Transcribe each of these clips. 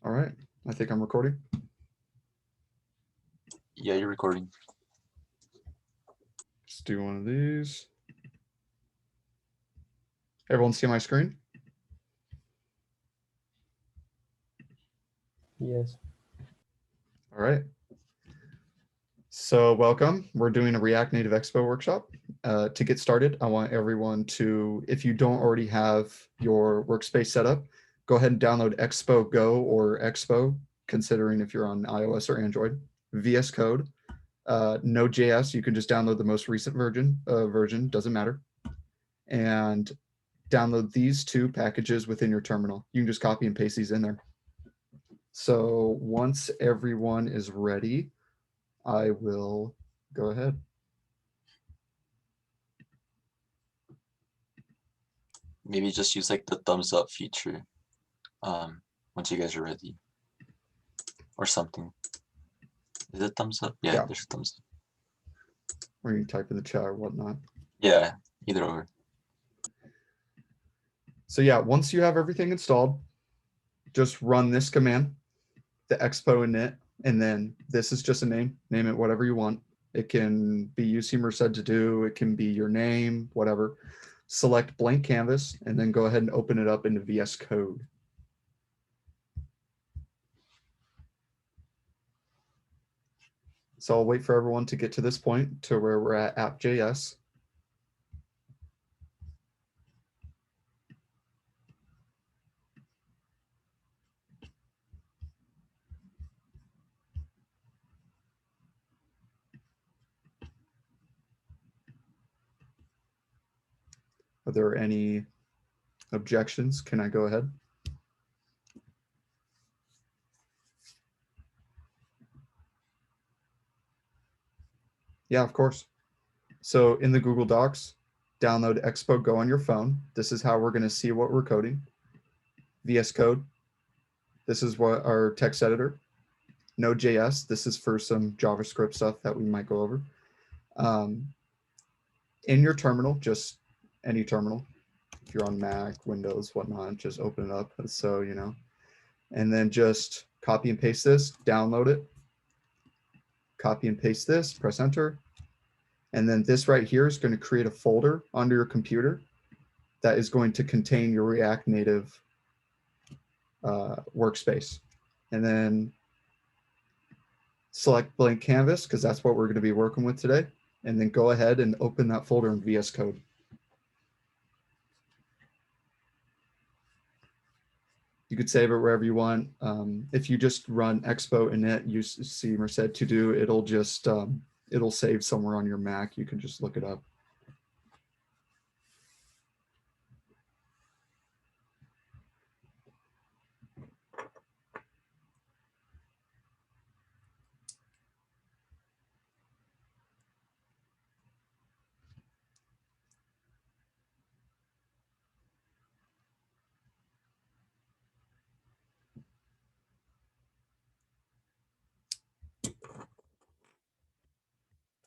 All right, I think I'm recording. Yeah, you're recording. Let's do one of these. Everyone see my screen? Yes. All right. So welcome. We're doing a React Native Expo workshop. To get started, I want everyone to, if you don't already have your workspace set up, go ahead and download Expo Go or Expo, considering if you're on iOS or Android. VS Code, Node.js, you can just download the most recent version, doesn't matter. And download these two packages within your terminal. You can just copy and paste these in there. So once everyone is ready, I will go ahead. Maybe just use like the thumbs up feature once you guys are ready or something. Is it thumbs up? Yeah, Yeah. there's thumbs up. Or you type in the chat or whatnot. Yeah, either or. So yeah, once you have everything installed, just run this command, the expo init, and then this is just a name it whatever you want. It can be UC said to do, it can be your name, whatever. Select blank canvas and then go ahead and open it up into VS Code. So I'll wait for everyone to get to this point to where we're at app.js. Are there any objections? Can I go ahead? Yeah, of course. So in the Google Docs, download Expo Go on your phone. This is how we're going to see what we're coding. VS Code. This is what our text editor. Node.js. This is for some JavaScript stuff that we might go over. In your terminal, just any terminal. If you're on Mac, Windows, whatnot, just open it up. So, you know, and then just copy and paste this, download it, copy and paste this, press enter. And then this right here is going to create a folder under your computer that is going to contain your React Native workspace. And then select blank canvas because that's what we're going to be working with today. And then go ahead and open that folder in VS Code. You could save it wherever you want. If you just run expo init, you see Merced to do, it'll just, it'll save somewhere on your Mac. You can just look it up.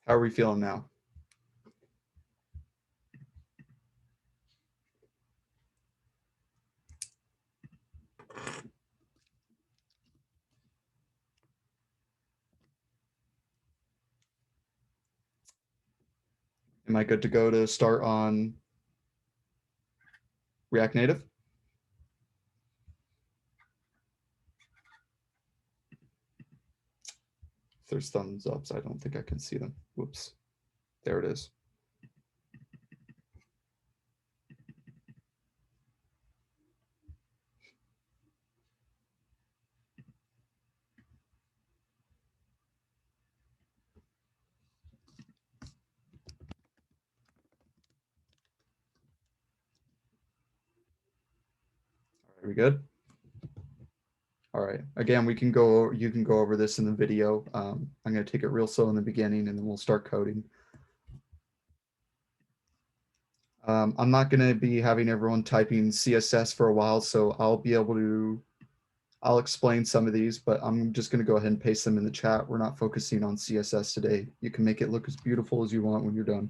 How are we feeling now? Am I good to go to start on React Native? If there's thumbs ups, I don't think I can see them. Whoops. There it is. Are we good? All right. Again, you can go over this in the video. I'm going to take it real slow in the beginning and then we'll start coding. I'm not going to be having everyone typing CSS for a while, so I'll explain some of these, but I'm just going to go ahead and paste them in the chat. We're not focusing on CSS today. You can make it look as beautiful as you want when you're done.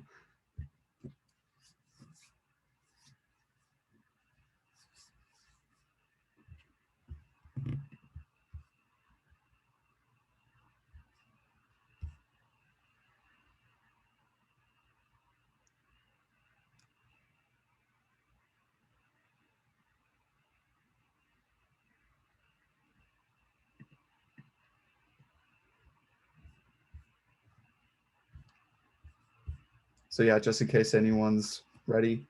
So yeah, just in case anyone's ready,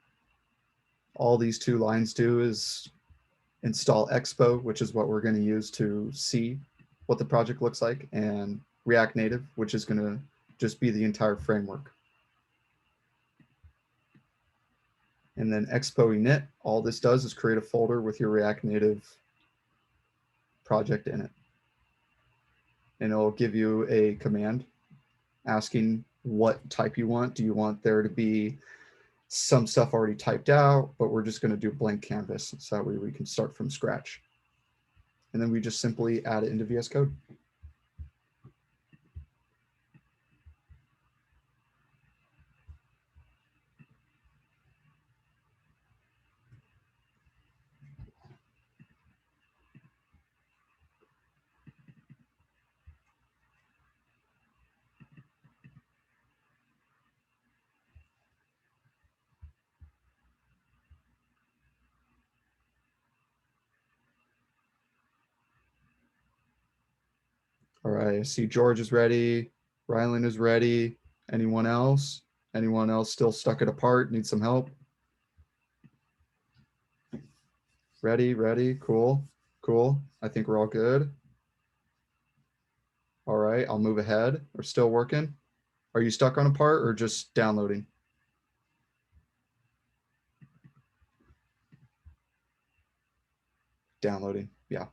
all these two lines do is install Expo, which is what we're going to use to see what the project looks like, and React Native, which is going to just be the entire framework. And then Expo init, all this does is create a folder with your React Native project in it. And it'll give you a command asking what type you want. Do you want there to be some stuff already typed out, but we're just going to do blank canvas so that way we can start from scratch. And then we just simply add it into VS Code. All right, I see George is ready. Rylan is ready. Anyone else? Anyone else still stuck at a part, need some help? Ready, ready, cool, cool. I think we're all good. All right, I'll move ahead. We're still working. Are you stuck on a part or just downloading? Downloading, yeah.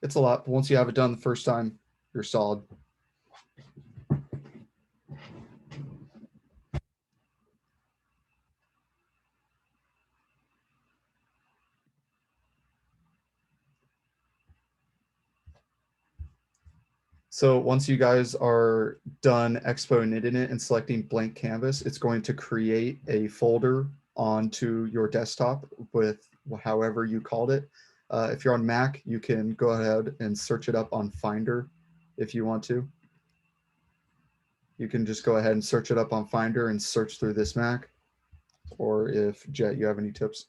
It's a lot, but once you have it done the first time, you're solid. So once you guys are done Expo knitting it and selecting blank canvas, it's going to create a folder onto your desktop with however you called it. If you're on Mac, you can go ahead and search it up on Finder if you want to. You can just go ahead and search it up on Finder and search through this Mac. Or if Jet, you have any tips?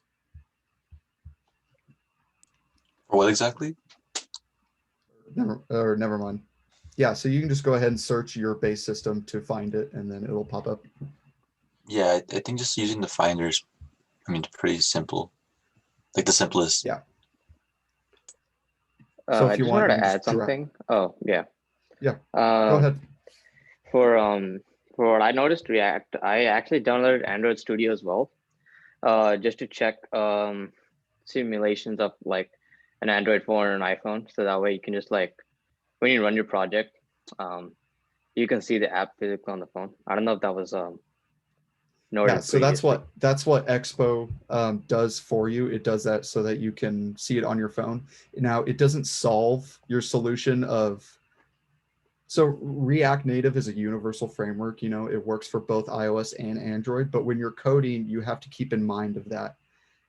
For what exactly? Never mind. Yeah, so you can just go ahead and search your base system to find it, and then it'll pop up. Yeah, I think just using the finders, I mean, pretty simple. Like the simplest. Yeah. So if I you just want, wanted you to can add just drop. something. Oh, yeah. Yeah, go ahead. For what I noticed React, I actually downloaded Android Studio as well, just to check simulations of like an Android phone or an iPhone, so that way you can just like when you run your project, you can see the app physically on the phone. I don't know if that was noted Yeah, so previously. that's what Expo does for you. It does that so that you can see it on your phone. Now, it doesn't solve your solution of. So React Native is a universal framework. You know, it works for both iOS and Android. But when you're coding, you have to keep in mind of that.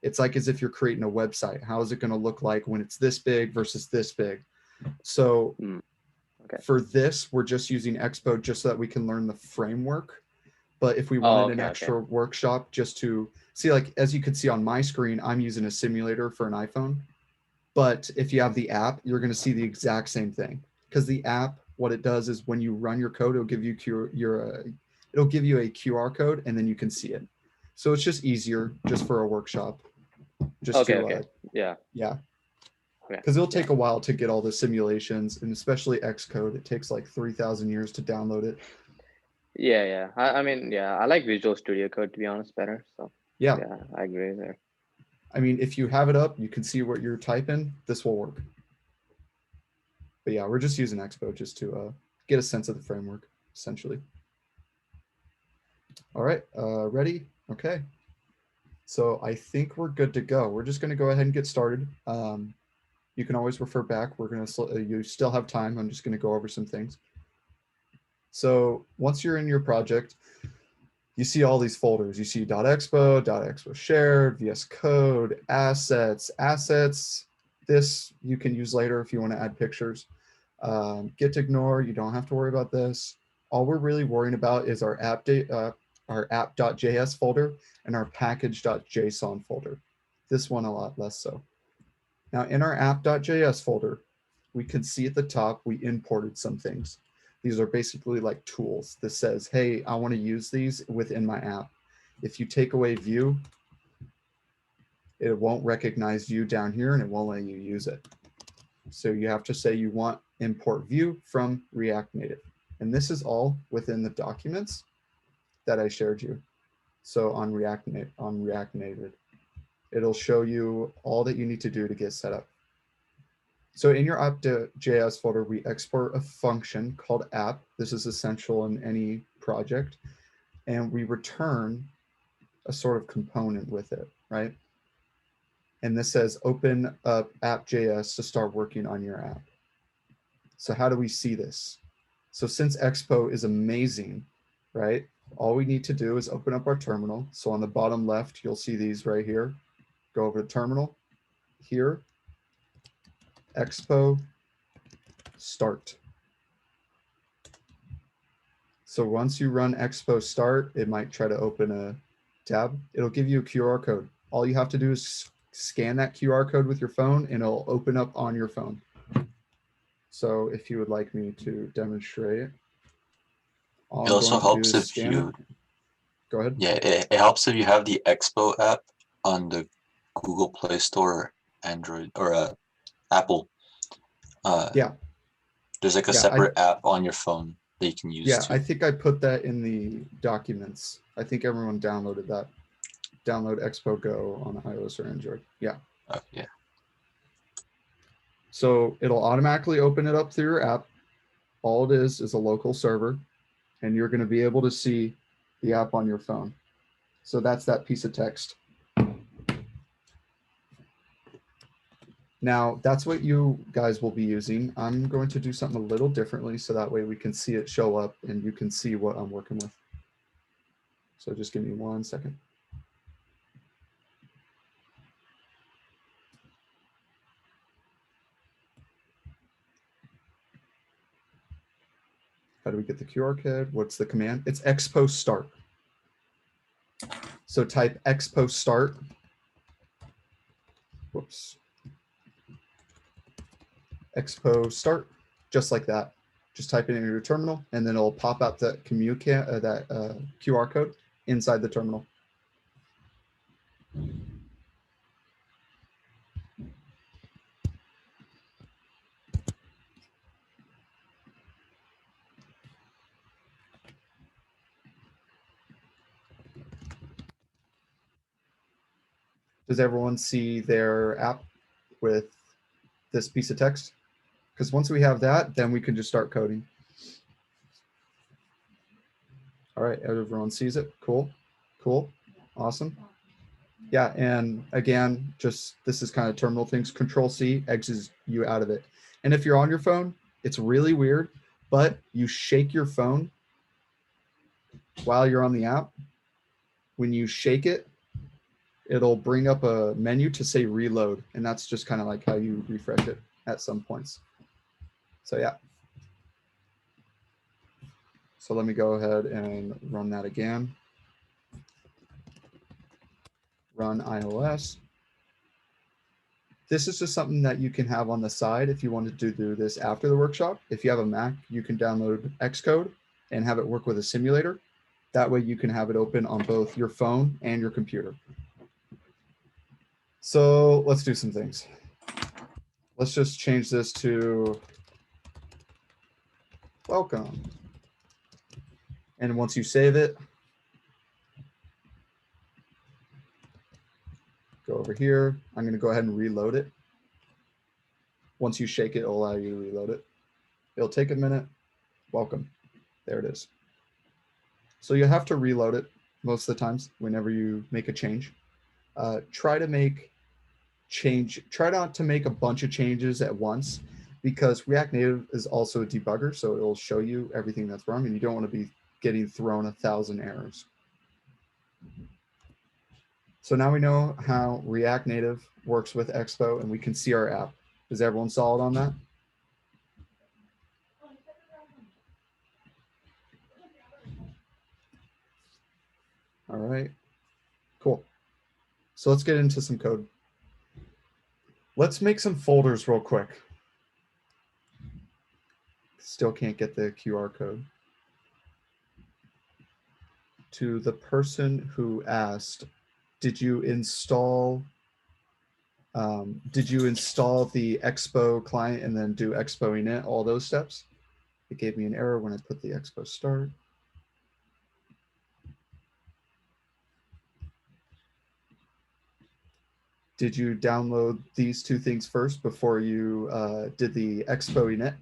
It's like as if you're creating a website. How is it going to look like when it's this big versus this big? So Okay. for this, we're just using Expo just so that we can learn the framework. But if we wanted an extra workshop just to see, like, as you could see on my screen, I'm using a simulator for an iPhone. But if you have the app, you're going to see the exact same thing, because the app, what it does is when you run your code, it'll give you it'll give you a QR code, and then you can see it. So it's just easier just for a workshop. Just okay. Yeah. Because it'll take a while to get all the simulations, and especially Xcode. It takes like 3,000 years to download it. Yeah. I mean, yeah, I like Visual Studio Code, to be honest, better. So yeah, I agree there. I mean, if you have it up, you can see what you're typing. This will work. But yeah, we're just using Expo just to get a sense of the framework, essentially. All right, ready? Okay. So I think we're good to go. We're just going to go ahead and get started. You can always refer back. We're going to, you still have time. I'm just going to go over some things. So once you're in your project, you see all these folders. You see .expo, .expo shared, VS Code, assets. This you can use later if you want to add pictures. Git ignore, you don't have to worry about this. All we're really worrying about is our app.js folder and our package.json folder. This one a lot less so. Now in our app.js folder, we can see at the top we imported some things. These are basically like tools that says, hey, I want to use these within my app. If you take away view, it won't recognize view down here and it won't let you use it. So you have to say you want import view from React Native. And this is all within the documents that I shared you. So on React Native, it'll show you all that you need to do to get set up. So in your app.js folder, we export a function called app. This is essential in any project. And we return a sort of component with it, right? And this says open up app.js to start working on your app. So how do we see this? So since Expo is amazing, right? All we need to do is open up our terminal. So on the bottom left, you'll see these right here. Go over to terminal. Here, Expo Start. So once you run Expo Start, it might try to open a tab. It'll give you a QR code. All you have to do is scan that QR code with your phone and it'll open up on your phone. So if you would like me to demonstrate, all It I'm also going to do helps is if scan you, it. Go ahead. yeah, it helps if you have the Expo app on the Google Play Store, Android, or Apple. Yeah. There's like a separate app on your phone that you can use Yeah, too. I think I put that in the documents. I think everyone downloaded that. Download Expo Go on iOS or Android. Yeah. Oh, yeah. So it'll automatically open it up through your app. All it is a local server, and you're going to be able to see the app on your phone. So that's that piece of text. Now, that's what you guys will be using. I'm going to do something a little differently so that way we can see it show up and you can see what I'm working with. So just give me 1 second. How do we get the QR code? What's the command? It's Expo Start. So type Expo Start. Whoops. Expo Start, just like that. Just type it in your terminal, and then it'll pop out that QR code inside the terminal. Does everyone see their app with this piece of text? Because once we have that, then we can just start coding. All right, everyone sees it. Cool, cool, awesome. Yeah, and again, just this is kind of terminal things. Control C exits you out of it. And if you're on your phone, it's really weird, but you shake your phone while you're on the app. When you shake it, it'll bring up a menu to say reload. And that's just kind of like how you refresh it at some points. So yeah. So let me go ahead and run that again. Run iOS. This is just something that you can have on the side if you wanted to do this after the workshop. If you have a Mac, you can download Xcode and have it work with a simulator. That way you can have it open on both your phone and your computer. So let's do some things. Let's just change this to welcome. And once you save it, go over here. I'm going to go ahead and reload it. Once you shake it, it'll allow you to reload it. It'll take a minute. Welcome. There it is. So you have to reload it most of the times whenever you make a change. Try not to make a bunch of changes at once, because React Native is also a debugger, so it'll show you everything that's wrong, and you don't want to be getting thrown 1,000 errors. So now we know how React Native works with Expo, and we can see our app. Is everyone solid on that? All right, cool. So let's get into some code. Let's make some folders real quick. Still can't get the QR code. To the person who asked, did you install the Expo client and then do Expo init, all those steps? It gave me an error when I put the Expo Start. Did you download these two things first before you did the Expo init?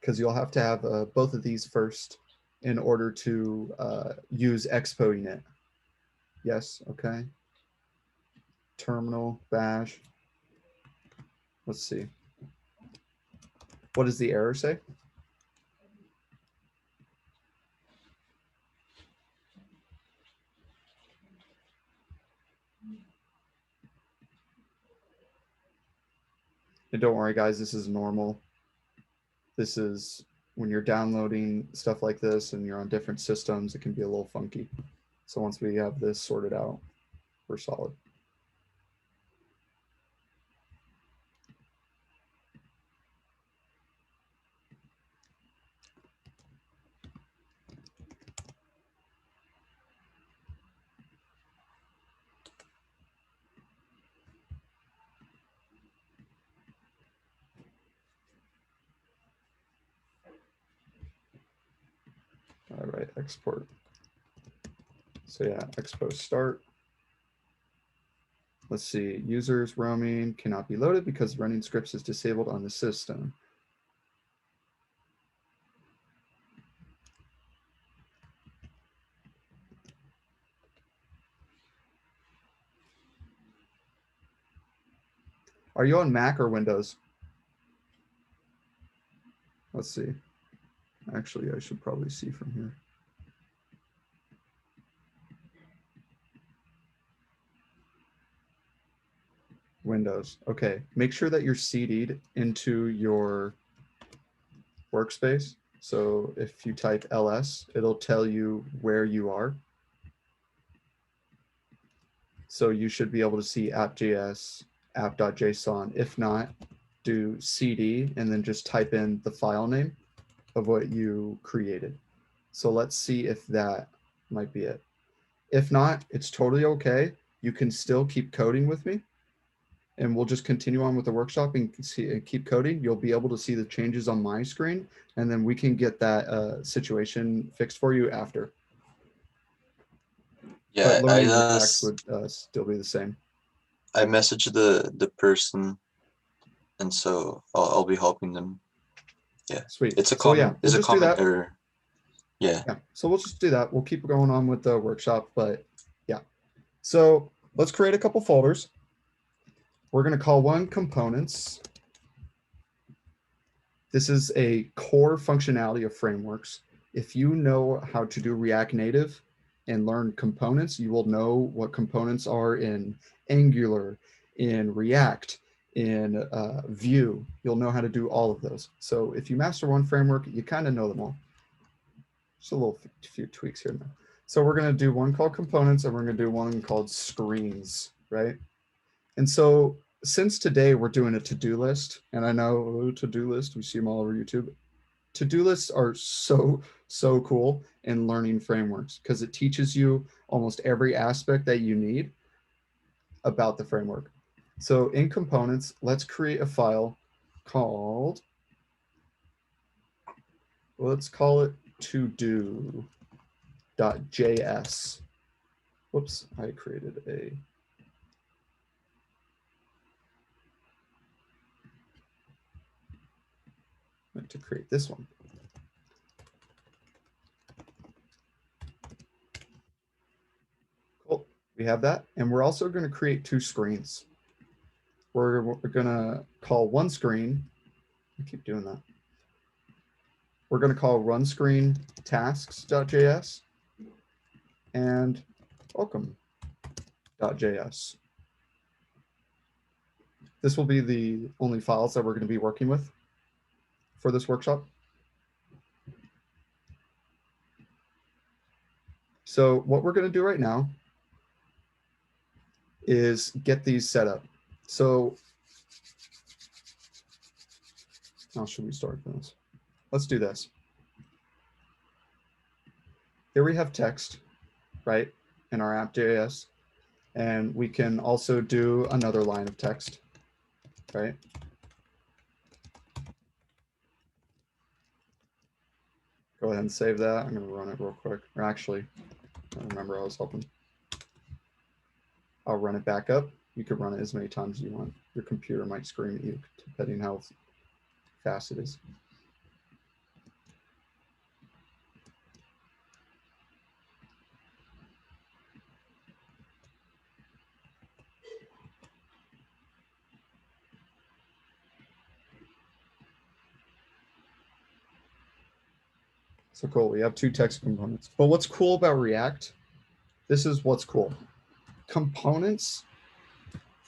Because you'll have to have both of these first in order to use Expo init. Yes, okay. Terminal, bash. Let's see. What does the error say? And don't worry, guys, this is normal. This is when you're downloading stuff like this and you're on different systems, it can be a little funky. So once we have this sorted out, we're solid. All right, export. So yeah, Expo Start. Let's see, users roaming cannot be loaded because running scripts is disabled on the system. Are you on Mac or Windows? Let's see. Actually, I should probably see from here. Windows. Okay, make sure that you're CD'd into your workspace. So if you type ls, it'll tell you where you are. So you should be able to see app.js, app.json. If not, do cd and then just type in the file name of what you created. So let's see if that might be it. If not, it's totally okay. You can still keep coding with me and we'll just continue on with the workshop and keep coding. You'll be able to see the changes on my screen and then we can get that situation fixed for you after. Yeah, But learning React would still be the same. I messaged the person, and so I'll be helping them. Yeah, Sweet. It's a So yeah, common, it's we'll a just do common that. error. Yeah. Yeah, so we'll just do that. We'll keep going on with the workshop, but yeah. So let's create a couple folders. We're going to call one components. This is a core functionality of frameworks. If you know how to do React Native and learn components, you will know what components are in Angular, in React, in Vue. You'll know how to do all of those. So if you master one framework, you kind of know them all. Just a little few tweaks here now. So we're going to do one called components and we're going to do one called screens, right? And so since today we're doing a to-do list, and I know to-do list, we see them all over YouTube. To-do lists are so cool in learning frameworks because it teaches you almost every aspect that you need about the framework. So in components, let's create a file called, let's call it to-do.js. Whoops, I created a meant to create this one. Cool, we have that. And we're also going to create two screens. We're going to call one screen, I keep doing that. We're going to call run screen tasks.js and welcome.js. This will be the only files that we're going to be working with for this workshop. So what we're going to do right now is get these set up. So how should we start this? Let's do this. Here we have text, right, in our app.js. And we can also do another line of text, right? Go ahead and save that. I'm going to run it real quick. Or actually, I remember I was helping. I'll run it back up. You could run it as many times as you want. Your computer might scream at you, depending how fast it is. So cool, we have two text components. But what's cool about React, this is what's cool. Components,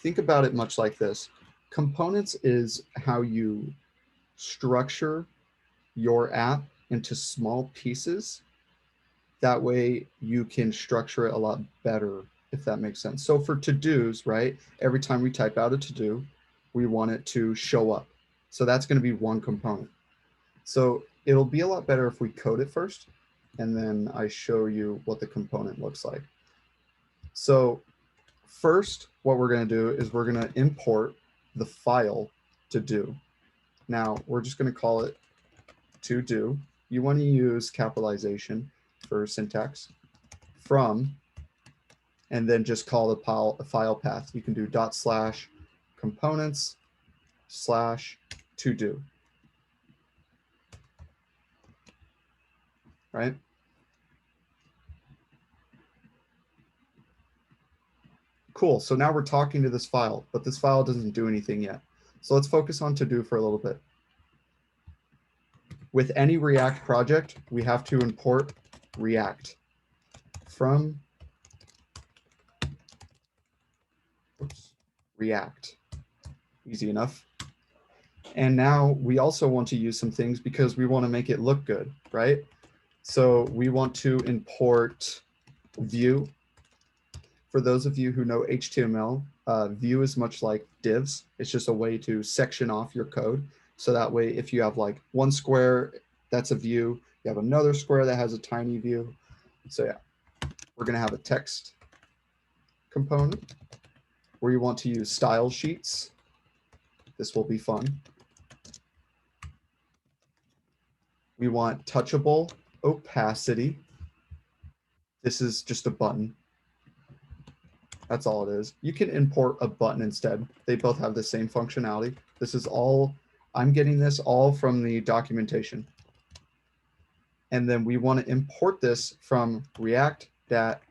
think about it much like this. Components is how you structure your app into small pieces. That way you can structure it a lot better, if that makes sense. So for to-dos, right? Every time we type out a to-do, we want it to show up. So that's going to be one component. So it'll be a lot better if we code it first, and then I show you what the component looks like. So first, what we're going to do is we're going to import the file to do. Now we're just going to call it to do. You want to use capitalization for syntax from, and then just call the file path. You can do /components/ to do. Right? Cool. So now we're talking to this file, but this file doesn't do anything yet. So let's focus on to do for a little bit. With any React project, we have to import React from React. Easy enough. And now we also want to use some things because we want to make it look good, right? So we want to import view. For those of you who know HTML, view is much like divs. It's just a way to section off your code. So that way, if you have like one square, that's a view. You have another square that has a tiny view. So yeah, we're going to have a text component where you want to use style sheets. This will be fun. We want touchable opacity. This is just a button. That's all it is. You can import a button instead. They both have the same functionality. This is all, I'm getting this all from the documentation. And then we want to import this from React-native.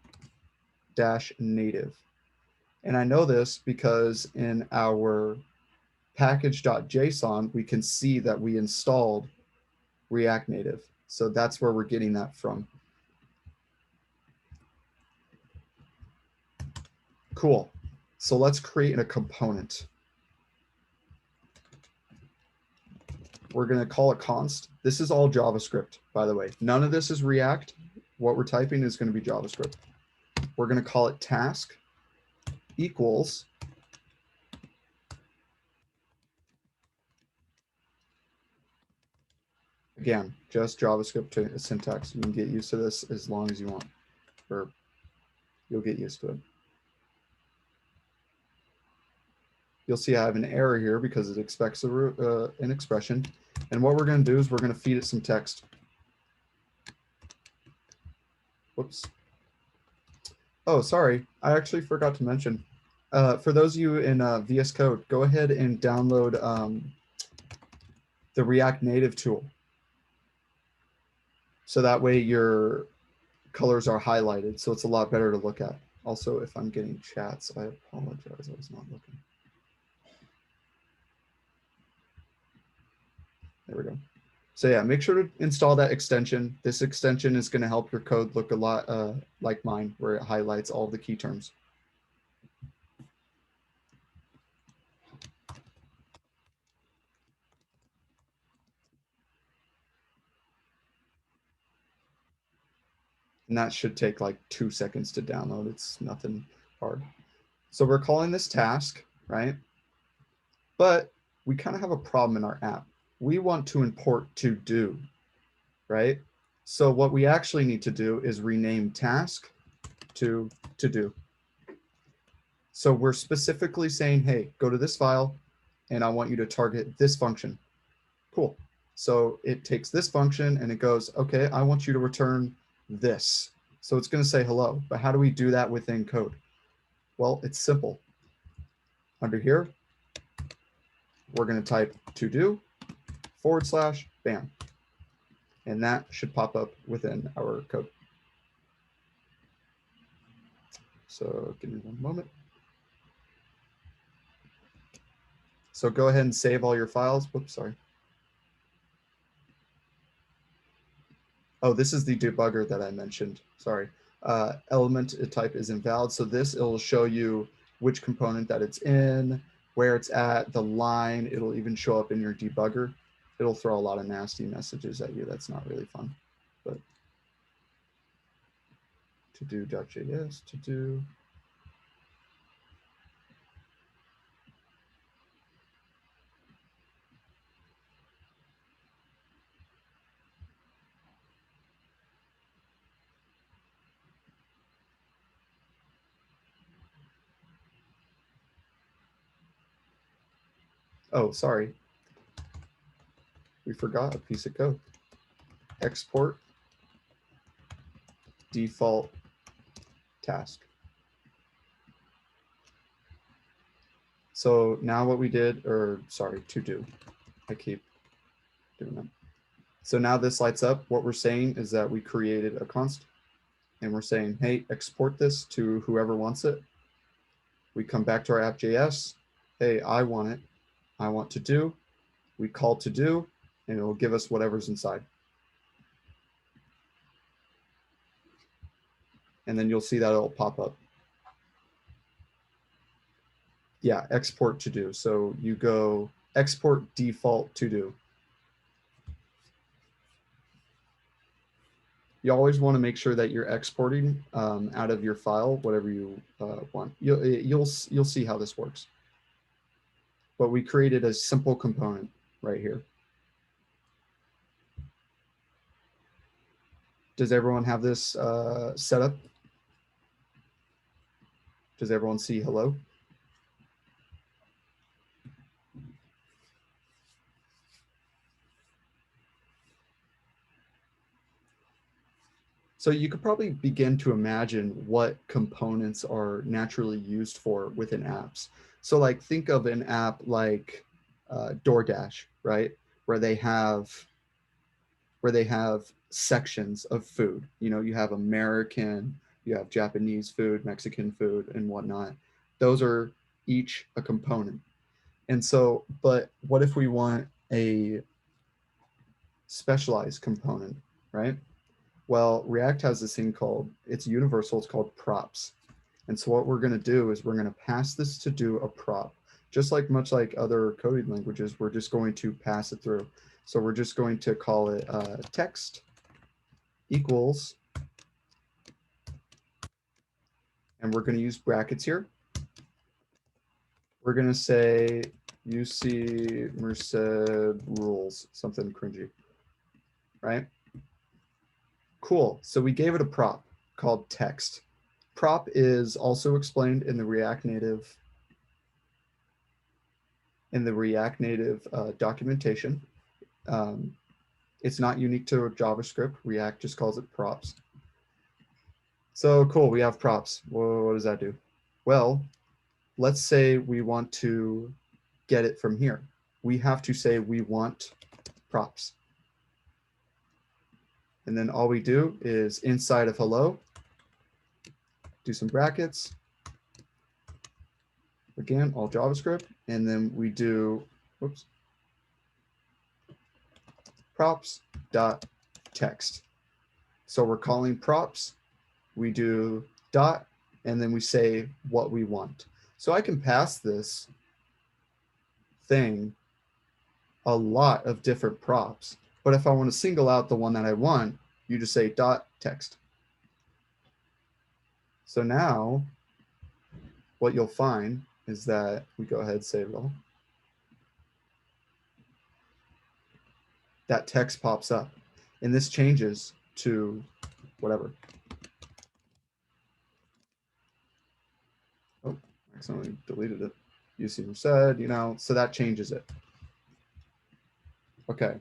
And I know this because in our package.json, we can see that we installed React Native. So that's where we're getting that from. Cool. So let's create a component. We're going to call it const. This is all JavaScript, by the way. None of this is React. What we're typing is going to be JavaScript. We're going to call it task equals again, just JavaScript syntax. You can get used to this as long as you want, or you'll get used to it. You'll see I have an error here because it expects an expression. And what we're going to do is we're going to feed it some text. Whoops. Oh, sorry. I actually forgot to mention. For those of you in VS Code, go ahead and download the React Native tool. So that way your colors are highlighted. So it's a lot better to look at. Also, if I'm getting chats, I apologize. I was not looking. There we go. So yeah, make sure to install that extension. This extension is going to help your code look a lot like mine, where it highlights all the key terms. And that should take like 2 seconds to download. It's nothing hard. So we're calling this task, right? But we kind of have a problem in our app. We want to import to do, right? So what we actually need to do is rename task to do. So we're specifically saying, hey, go to this file and I want you to target this function. Cool. So it takes this function and it goes, okay, I want you to return this. So it's going to say hello, but how do we do that within code? Well, it's simple. Under here, we're going to type to do / bam. And that should pop up within our code. So give me one moment. So go ahead and save all your files. Whoops, sorry. Oh, this is the debugger that I mentioned. Sorry. Element type is invalid. So this, it'll show you which component that it's in, where it's at, the line. It'll even show up in your debugger. It'll throw a lot of nasty messages at you. That's not really fun. But to do.js, to do. Oh, sorry. We forgot a piece of code. Export default task. So now what we did, or sorry, to do. I keep doing that. So now this lights up. What we're saying is that we created a const and we're saying, hey, export this to whoever wants it. We come back to our app.js. Hey, I want it. I want to do. We call to do, and it will give us whatever's inside. And then you'll see that it'll pop up. Yeah, export to do. So you go export default to do. You always want to make sure that you're exporting out of your file whatever you want. You'll see how this works. But we created a simple component right here. Does everyone have this set up? Does everyone see hello? So you could probably begin to imagine what components are naturally used for within apps. So like think of an app like DoorDash, right? Where they have sections of food. You know, you have American, you have Japanese food, Mexican food, and whatnot. Those are each a component. And so, but what if we want a specialized component, right? Well, React has this thing called, it's universal, it's called props. And so what we're going to do is we're going to pass this to do a prop. Just like much like other coding languages, we're just going to pass it through. So we're just going to call it text equals, and we're going to use brackets here. We're going to say UC Merced rules, something cringy, right? Cool. So we gave it a prop called text. Prop is also explained in the React Native documentation. It's not unique to JavaScript. React just calls it props. So cool, we have props. Well, what does that do? Well, let's say we want to get it from here. We have to say we want props. And then all we do is inside of hello, do some brackets. Again, all JavaScript. And then we do, whoops, props dot text. So we're calling props. We do dot, and then we say what we want. So I can pass this thing a lot of different props. But if I want to single out the one that I want, you just say dot text. So now what you'll find is that we go ahead, save it all. That text pops up and this changes to whatever. Oh, I accidentally deleted it. UC said, you know, so that changes it. Okay,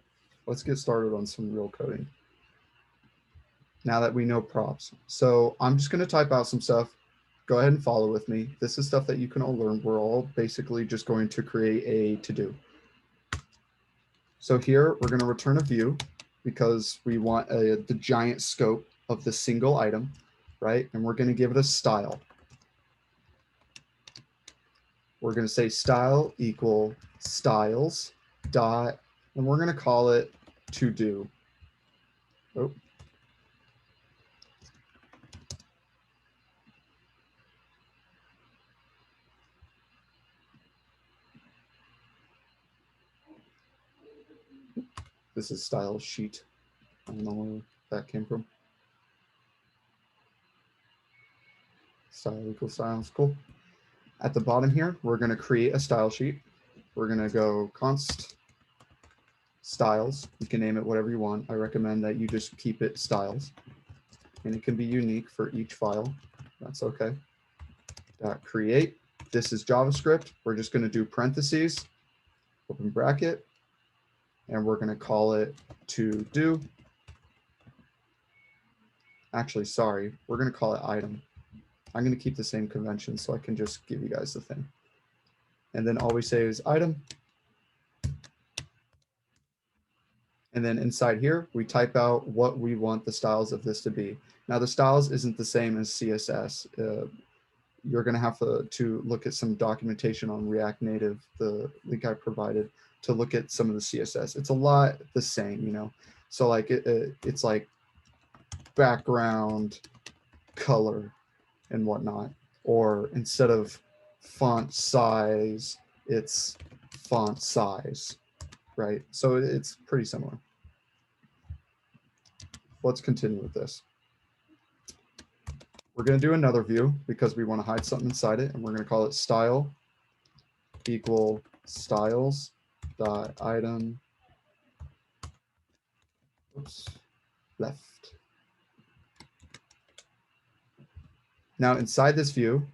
let's get started on some real coding. Now that we know props. So I'm just going to type out some stuff. Go ahead and follow with me. This is stuff that you can all learn. We're all basically just going to create a to-do. So here we're going to return a view because we want the giant scope of the single item, right? And we're going to give it a style. We're going to say style equal styles dot, and we're going to call it to do. Oh. This is style sheet. I don't know where that came from. Style equals styles, cool. At the bottom here, we're going to create a style sheet. We're going to go const styles. You can name it whatever you want. I recommend that you just keep it styles. And it can be unique for each file. That's okay. Create. This is JavaScript. We're just going to do parentheses, open bracket, and we're going to call it to do. Actually, sorry, we're going to call it item. I'm going to keep the same convention so I can just give you guys the thing. And then all we say is item. And then inside here, we type out what we want the styles of this to be. Now the styles isn't the same as CSS. You're going to have to look at some documentation on React Native, the link I provided, to look at some of the CSS. It's a lot the same, you know. So like it's like background, color, and whatnot. Or instead of font size, it's font size, right? So it's pretty similar. Let's continue with this. We're going to do another view because we want to hide something inside it, and we're going to call it style equal styles dot item. Oops, left. Now inside this view,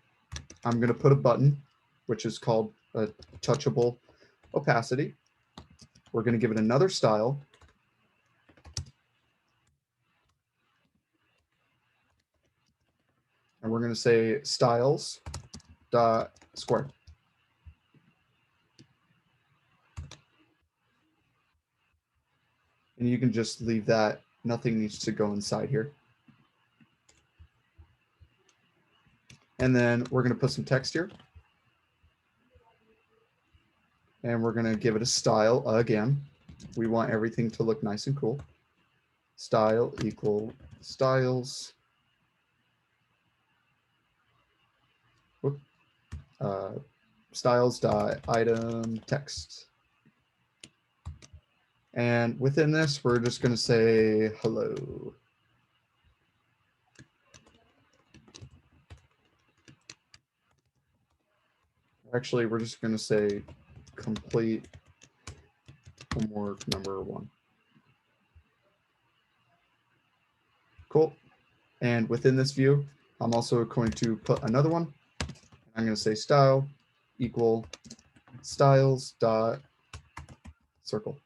I'm going to put a button, which is called a touchable opacity. We're going to give it another style. And we're going to say styles dot square. And you can just leave that. Nothing needs to go inside here. And then we're going to put some text here. And we're going to give it a style again. We want everything to look nice and cool. Style equal styles. Styles dot item text. And within this, we're just going to say hello. Actually, we're just going to say complete homework number 1. Cool. And within this view, I'm also going to put another one. I'm going to say style equal styles dot circle.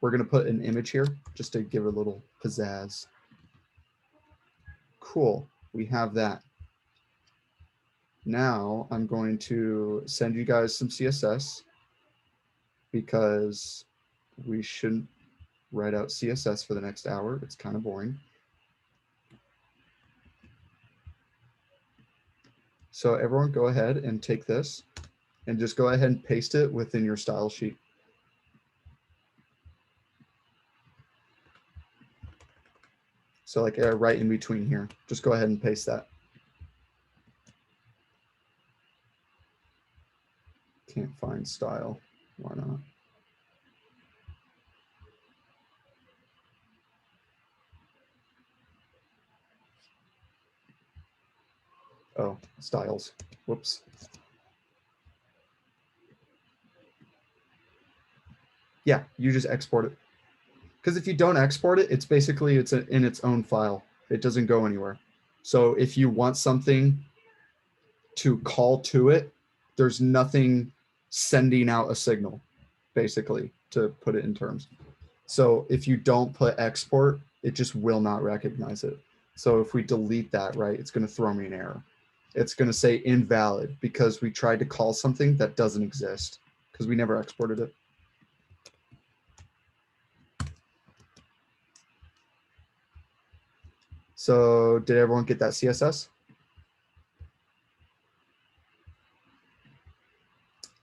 We're going to put an image here just to give it a little pizzazz. Cool. We have that. Now I'm going to send you guys some CSS because we shouldn't write out CSS for the next hour. It's kind of boring. So everyone go ahead and take this and just go ahead and paste it within your style sheet. So like right in between here, just go ahead and paste that. Can't find style. Why not? Oh, styles. Whoops. Yeah, you just export it. Because if you don't export it, it's basically in its own file. It doesn't go anywhere. So if you want something to call to it, there's nothing sending out a signal, basically, to put it in terms. So if you don't put export, it just will not recognize it. So if we delete that, right, it's going to throw me an error. It's going to say invalid because we tried to call something that doesn't exist because we never exported it. So did everyone get that CSS?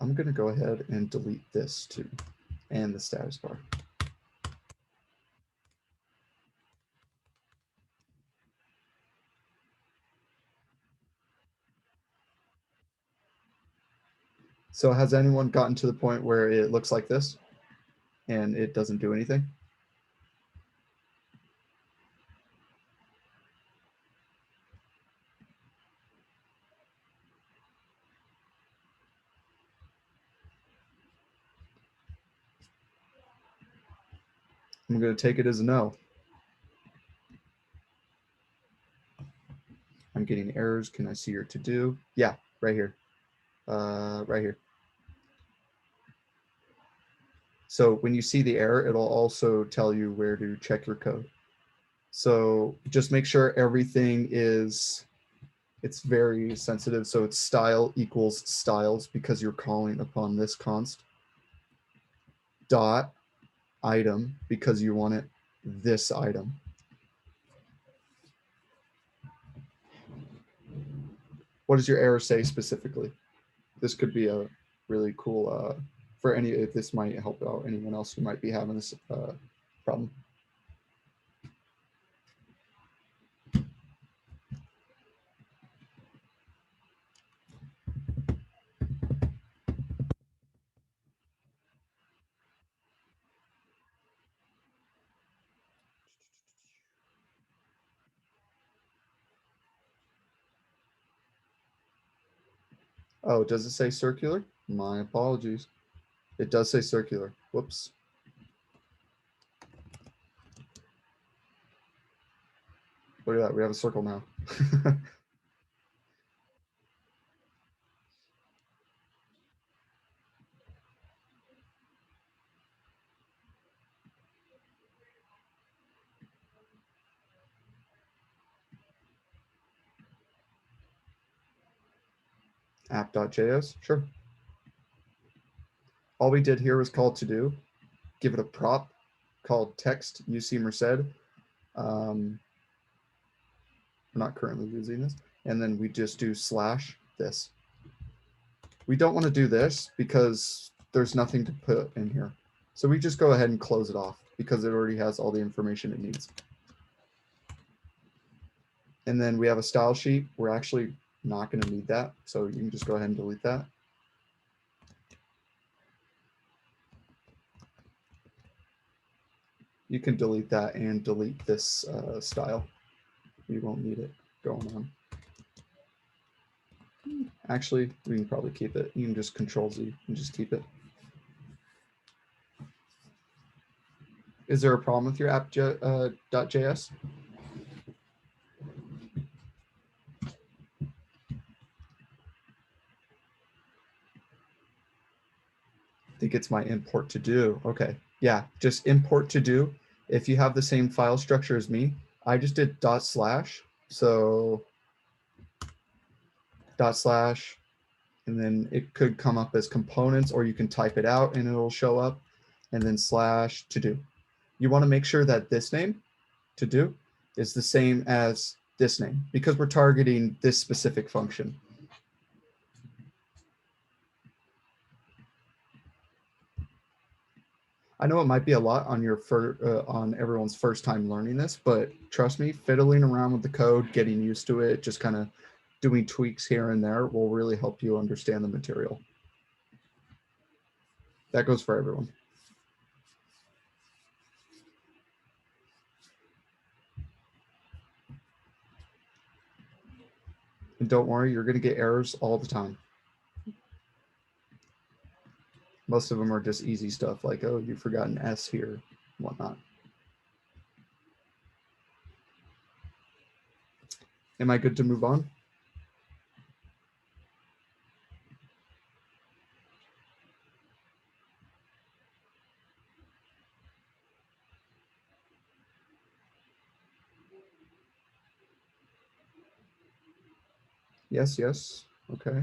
I'm going to go ahead and delete this too, and the status bar. So has anyone gotten to the point where it looks like this and it doesn't do anything? I'm going to take it as a no. I'm getting errors. Can I see your to-do? Yeah, right here. Right here. So when you see the error, it'll also tell you where to check your code. So just make sure everything is, it's very sensitive. So it's style equals styles because you're calling upon this const. Dot item because you want it this item. What does your error say specifically? This could be a really cool for any, if this might help out anyone else who might be having this problem. Oh, does it say circular? My apologies. It does say circular. Whoops. Look at that. We have a circle now. App.js, sure. All we did here was call to do, give it a prop called text UC Merced. We're not currently using this. And then we just do slash this. We don't want to do this because there's nothing to put in here. So we just go ahead and close it off because it already has all the information it needs. And then we have a style sheet. We're actually not going to need that. So you can just go ahead and delete that. You can delete that and delete this style. We won't need it going on. Actually, we can probably keep it. You can just Control Z and just keep it. Is there a problem with your app.js? I think it's my import to do. Okay. Yeah, just import to do. If you have the same file structure as me, I just did /. So /, and then it could come up as components, or you can type it out and it'll show up, and then / to do. You want to make sure that this name to do is the same as this name because we're targeting this specific function. I know it might be a lot on your on everyone's first time learning this, but trust me, fiddling around with the code, getting used to it, just kind of doing tweaks here and there will really help you understand the material. That goes for everyone. And don't worry, you're going to get errors all the time. Most of them are just easy stuff like, oh, you forgot an S here, whatnot. Am I good to move on? Yes, yes. Okay.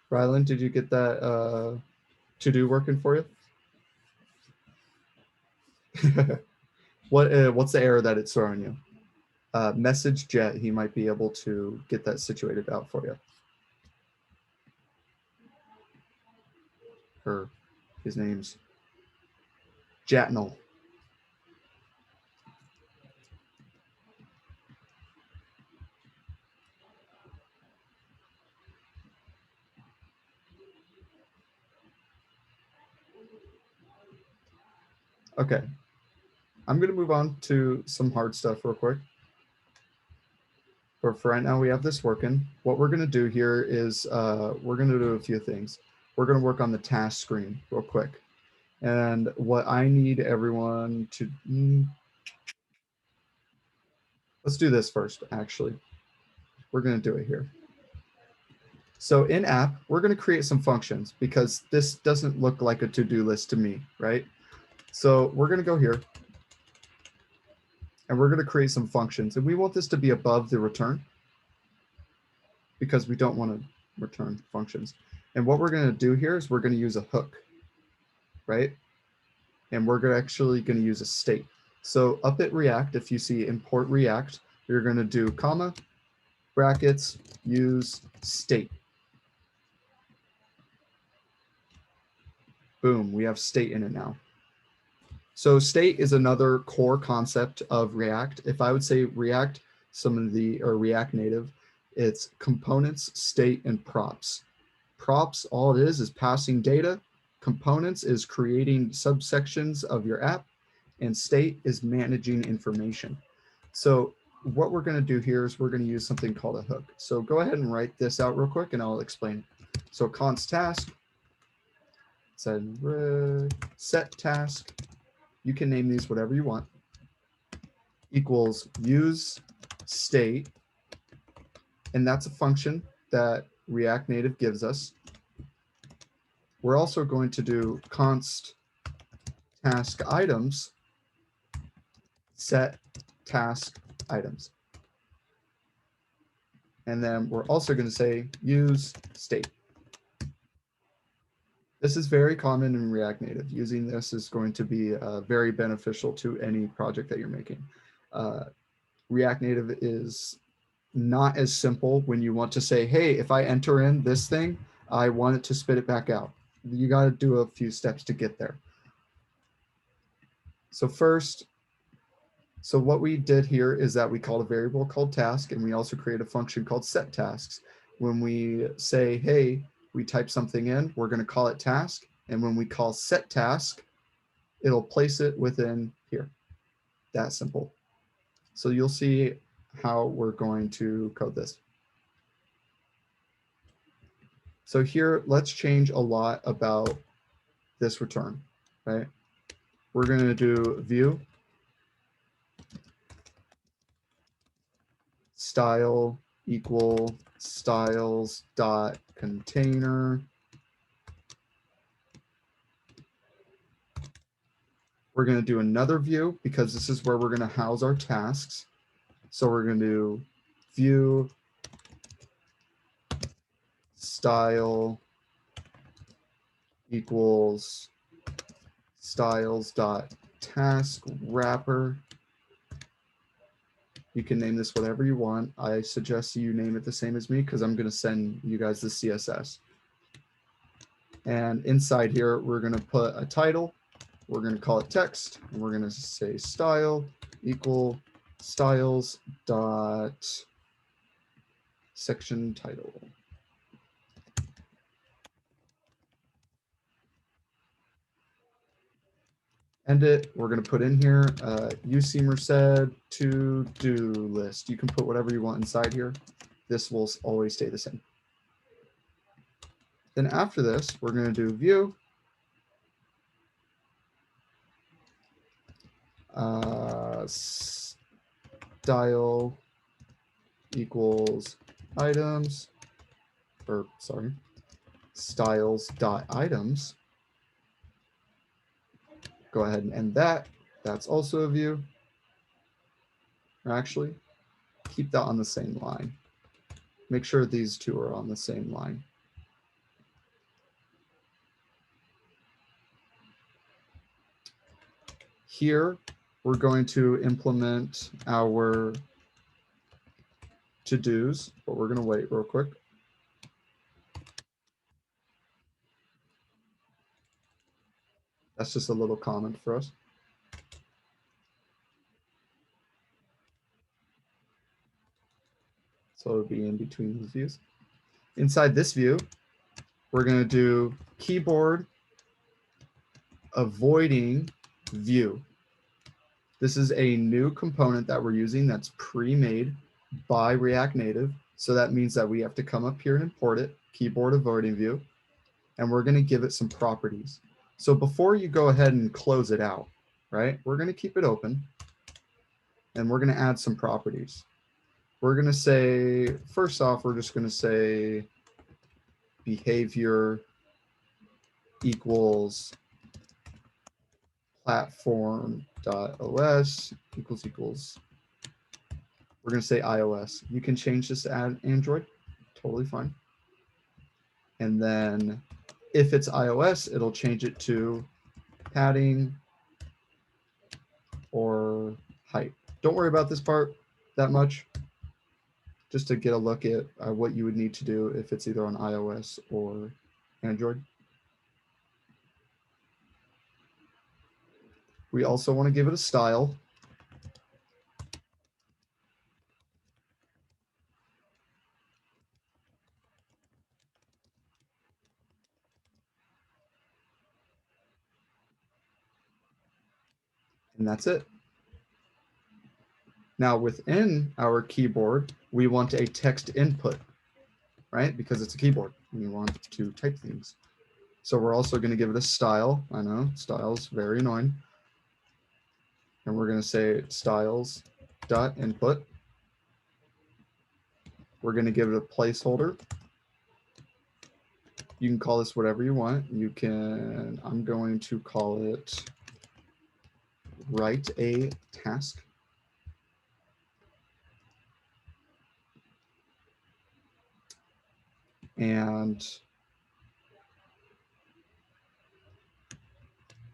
Rylan, did you get that to-do working for you? What's the error that it's throwing you? Message Jet, he might be able to get that situated out for you. Or his name's Jatnell. Okay. I'm going to move on to some hard stuff real quick. But for right now, we have this working. What we're going to do here is we're going to do a few things. We're going to work on the task screen real quick. And what I need everyone to, let's do this first, actually. We're going to do it here. So in app, we're going to create some functions because this doesn't look like a to-do list to me, right? So we're going to go here and we're going to create some functions, and we want this to be above the return because we don't want to return functions. And what we're going to do here is we're going to use a hook, right? And we're actually going to use a state. So up at React, if you see import React, you're going to do comma, brackets, use state. Boom, we have state in it now. So state is another core concept of React. If I would say React, or React Native, it's components, state, and props. Props, all it is passing data. Components is creating subsections of your app, and state is managing information. So what we're going to do here is we're going to use something called a hook. So go ahead and write this out real quick and I'll explain it. So const task, set task, you can name these whatever you want, equals use state, and that's a function that React Native gives us. We're also going to do const task items, set task items. And then we're also going to say use state. This is very common in React Native. Using this is going to be very beneficial to any project that you're making. React Native is not as simple when you want to say, hey, if I enter in this thing, I want it to spit it back out. You got to do a few steps to get there. So first, so what we did here is that we called a variable called task, and we also create a function called set tasks. When we say, hey, we type something in, we're going to call it task. And when we call set task, it'll place it within here. That simple. So you'll see how we're going to code this. So here, let's change a lot about this return, right? We're going to do view style equal styles dot container. We're going to do another view because this is where we're going to house our tasks. So we're going to do view style equals styles dot task wrapper. You can name this whatever you want. I suggest you name it the same as me because I'm going to send you guys the CSS. And inside here, we're going to put a title. We're going to call it text, and we're going to say style equal styles dot section title. end it. We're going to put in here UC Merced to-do list. You can put whatever you want inside here. This will always stay the same. Then after this, we're going to do view. Style equals items, or sorry, styles.items. Go ahead and end that. That's also a view. Or actually, keep that on the same line. Make sure these two are on the same line. Here, we're going to implement our to-dos, but we're going to wait real quick. That's just a little comment for us. So it'll be in between these views. Inside this view, we're going to do keyboard avoiding view. This is a new component that we're using that's pre-made by React Native. So that means that we have to come up here and import it, keyboard avoiding view, and we're going to give it some properties. So before you go ahead and close it out, right, we're going to keep it open and we're going to add some properties. We're going to say, first off, we're just going to say behavior equals platform.os equals. We're going to say iOS. You can change this to add Android. Totally fine. And then if it's iOS, it'll change it to padding or height. Don't worry about this part that much. Just to get a look at what you would need to do if it's either on iOS or Android. We also want to give it a style. And that's it. Now within our keyboard, we want a text input, right? Because it's a keyboard. We want to type things. So we're also going to give it a style. I know, styles, very annoying. And we're going to say styles.input. We're going to give it a placeholder. You can call this whatever you want. You can, I'm going to call it write a task. And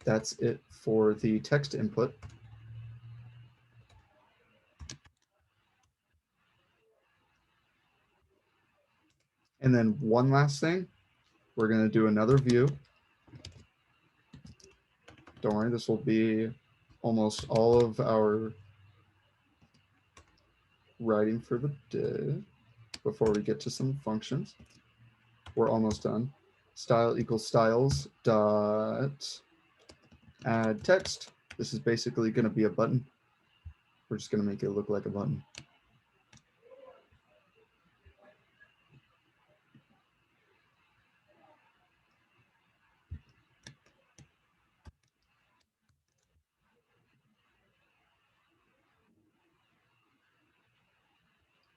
that's it for the text input. And then one last thing, we're going to do another view. Don't worry, this will be almost all of our writing for the day before we get to some functions. We're almost done. Style equals styles dot add text. This is basically going to be a button. We're just going to make it look like a button.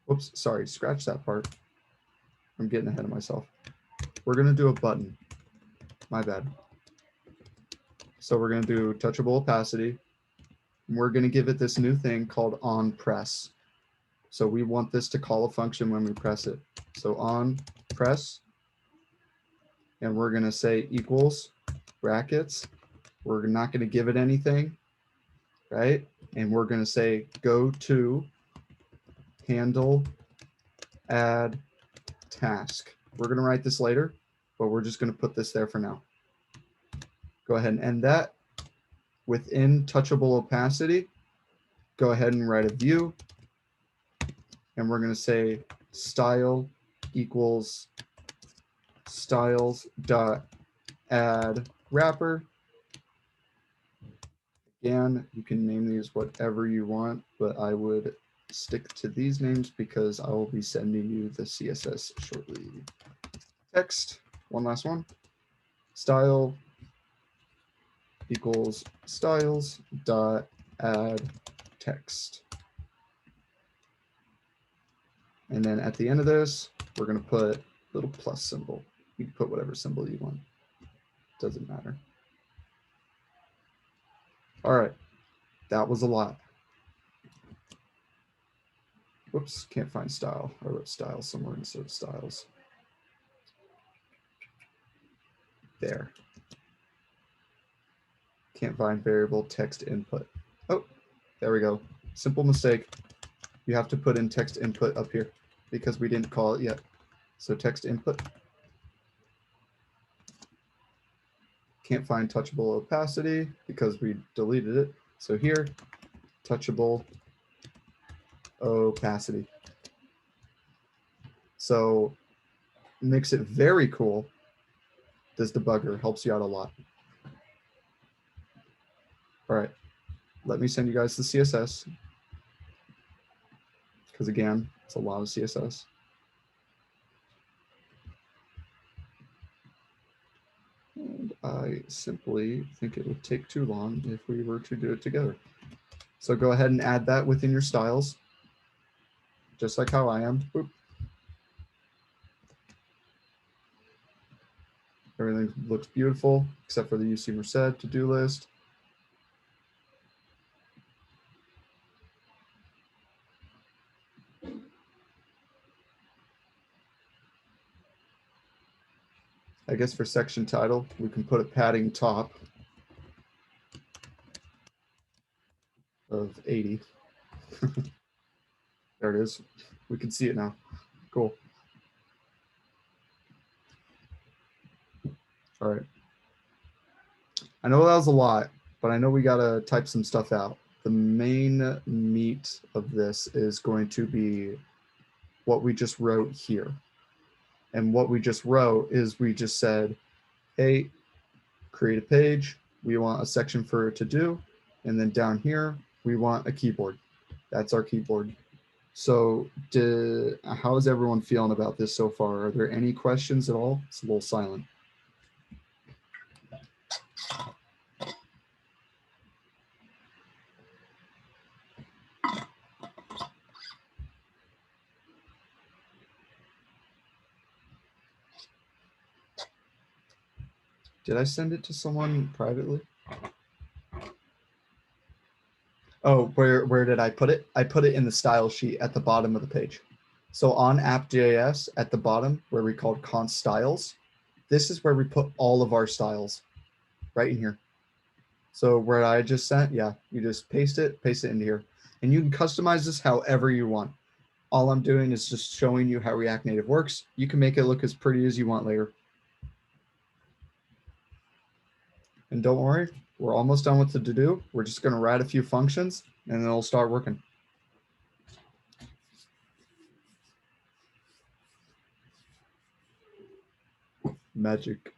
Whoops, sorry, scratch that part. I'm getting ahead of myself. We're going to do a button. My bad. So we're going to do touchable opacity. And we're going to give it this new thing called on press. So we want this to call a function when we press it. So on press, and we're going to say equals brackets. We're not going to give it anything, right? And we're going to say go to handle add task. We're going to write this later, but we're just going to put this there for now. Go ahead and end that. Within touchable opacity, go ahead and write a view. And we're going to say style equals styles dot add wrapper. Again, you can name these whatever you want, but I would stick to these names because I will be sending you the CSS shortly. Text, one last one. Style equals styles dot add text. And then at the end of this, we're going to put a little plus symbol. You can put whatever symbol you want. Doesn't matter. All right. That was a lot. Whoops, can't find style. I wrote style somewhere instead of styles. There. Can't find variable text input. Oh, there we go. Simple mistake. You have to put in text input up here because we didn't call it yet. So text input. Can't find touchable opacity because we deleted it. So here, touchable opacity. So makes it very cool. This debugger helps you out a lot. All right, let me send you guys the CSS. Because again, it's a lot of CSS. And I simply think it would take too long if we were to do it together. So go ahead and add that within your styles, just like how I am. Boop. Everything looks beautiful, except for the UC Merced to-do list. I guess for section title, we can put a padding top of 80. There it is. We can see it now. Cool. All right. I know that was a lot, but I know we got to type some stuff out. The main meat of this is going to be what we just wrote here. And what we just wrote is we just said, hey, create a page. We want a section for it to do. And then down here, we want a keyboard. That's our keyboard. So how is everyone feeling about this so far? Are there any questions at all? It's a little silent. Did I send it to someone privately? Oh, where did I put it? I put it in the style sheet at the bottom of the page. So on app.js at the bottom where we called const styles, this is where we put all of our styles right in here. So where I just sent, yeah, you just paste it into here. And you can customize this however you want. All I'm doing is just showing you how React Native works. You can make it look as pretty as you want later. And don't worry, we're almost done with the to-do. We're just going to write a few functions and then it'll start working. Magic.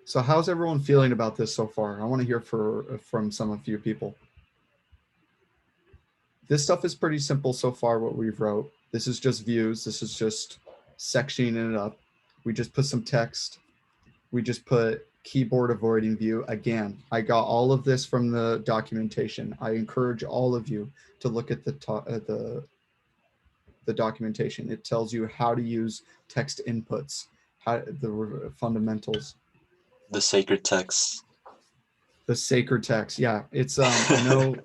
So how's everyone feeling about this so far? I want to hear from some of you people. This stuff is pretty simple so far, what we've wrote. This is just views. This is just sectioning it up. We just put some text. We just put keyboard avoiding view. Again, I got all of this from the documentation. I encourage all of you to look at the documentation. It tells you how to use text inputs, the fundamentals. The sacred text. The sacred text. Yeah, it's I know,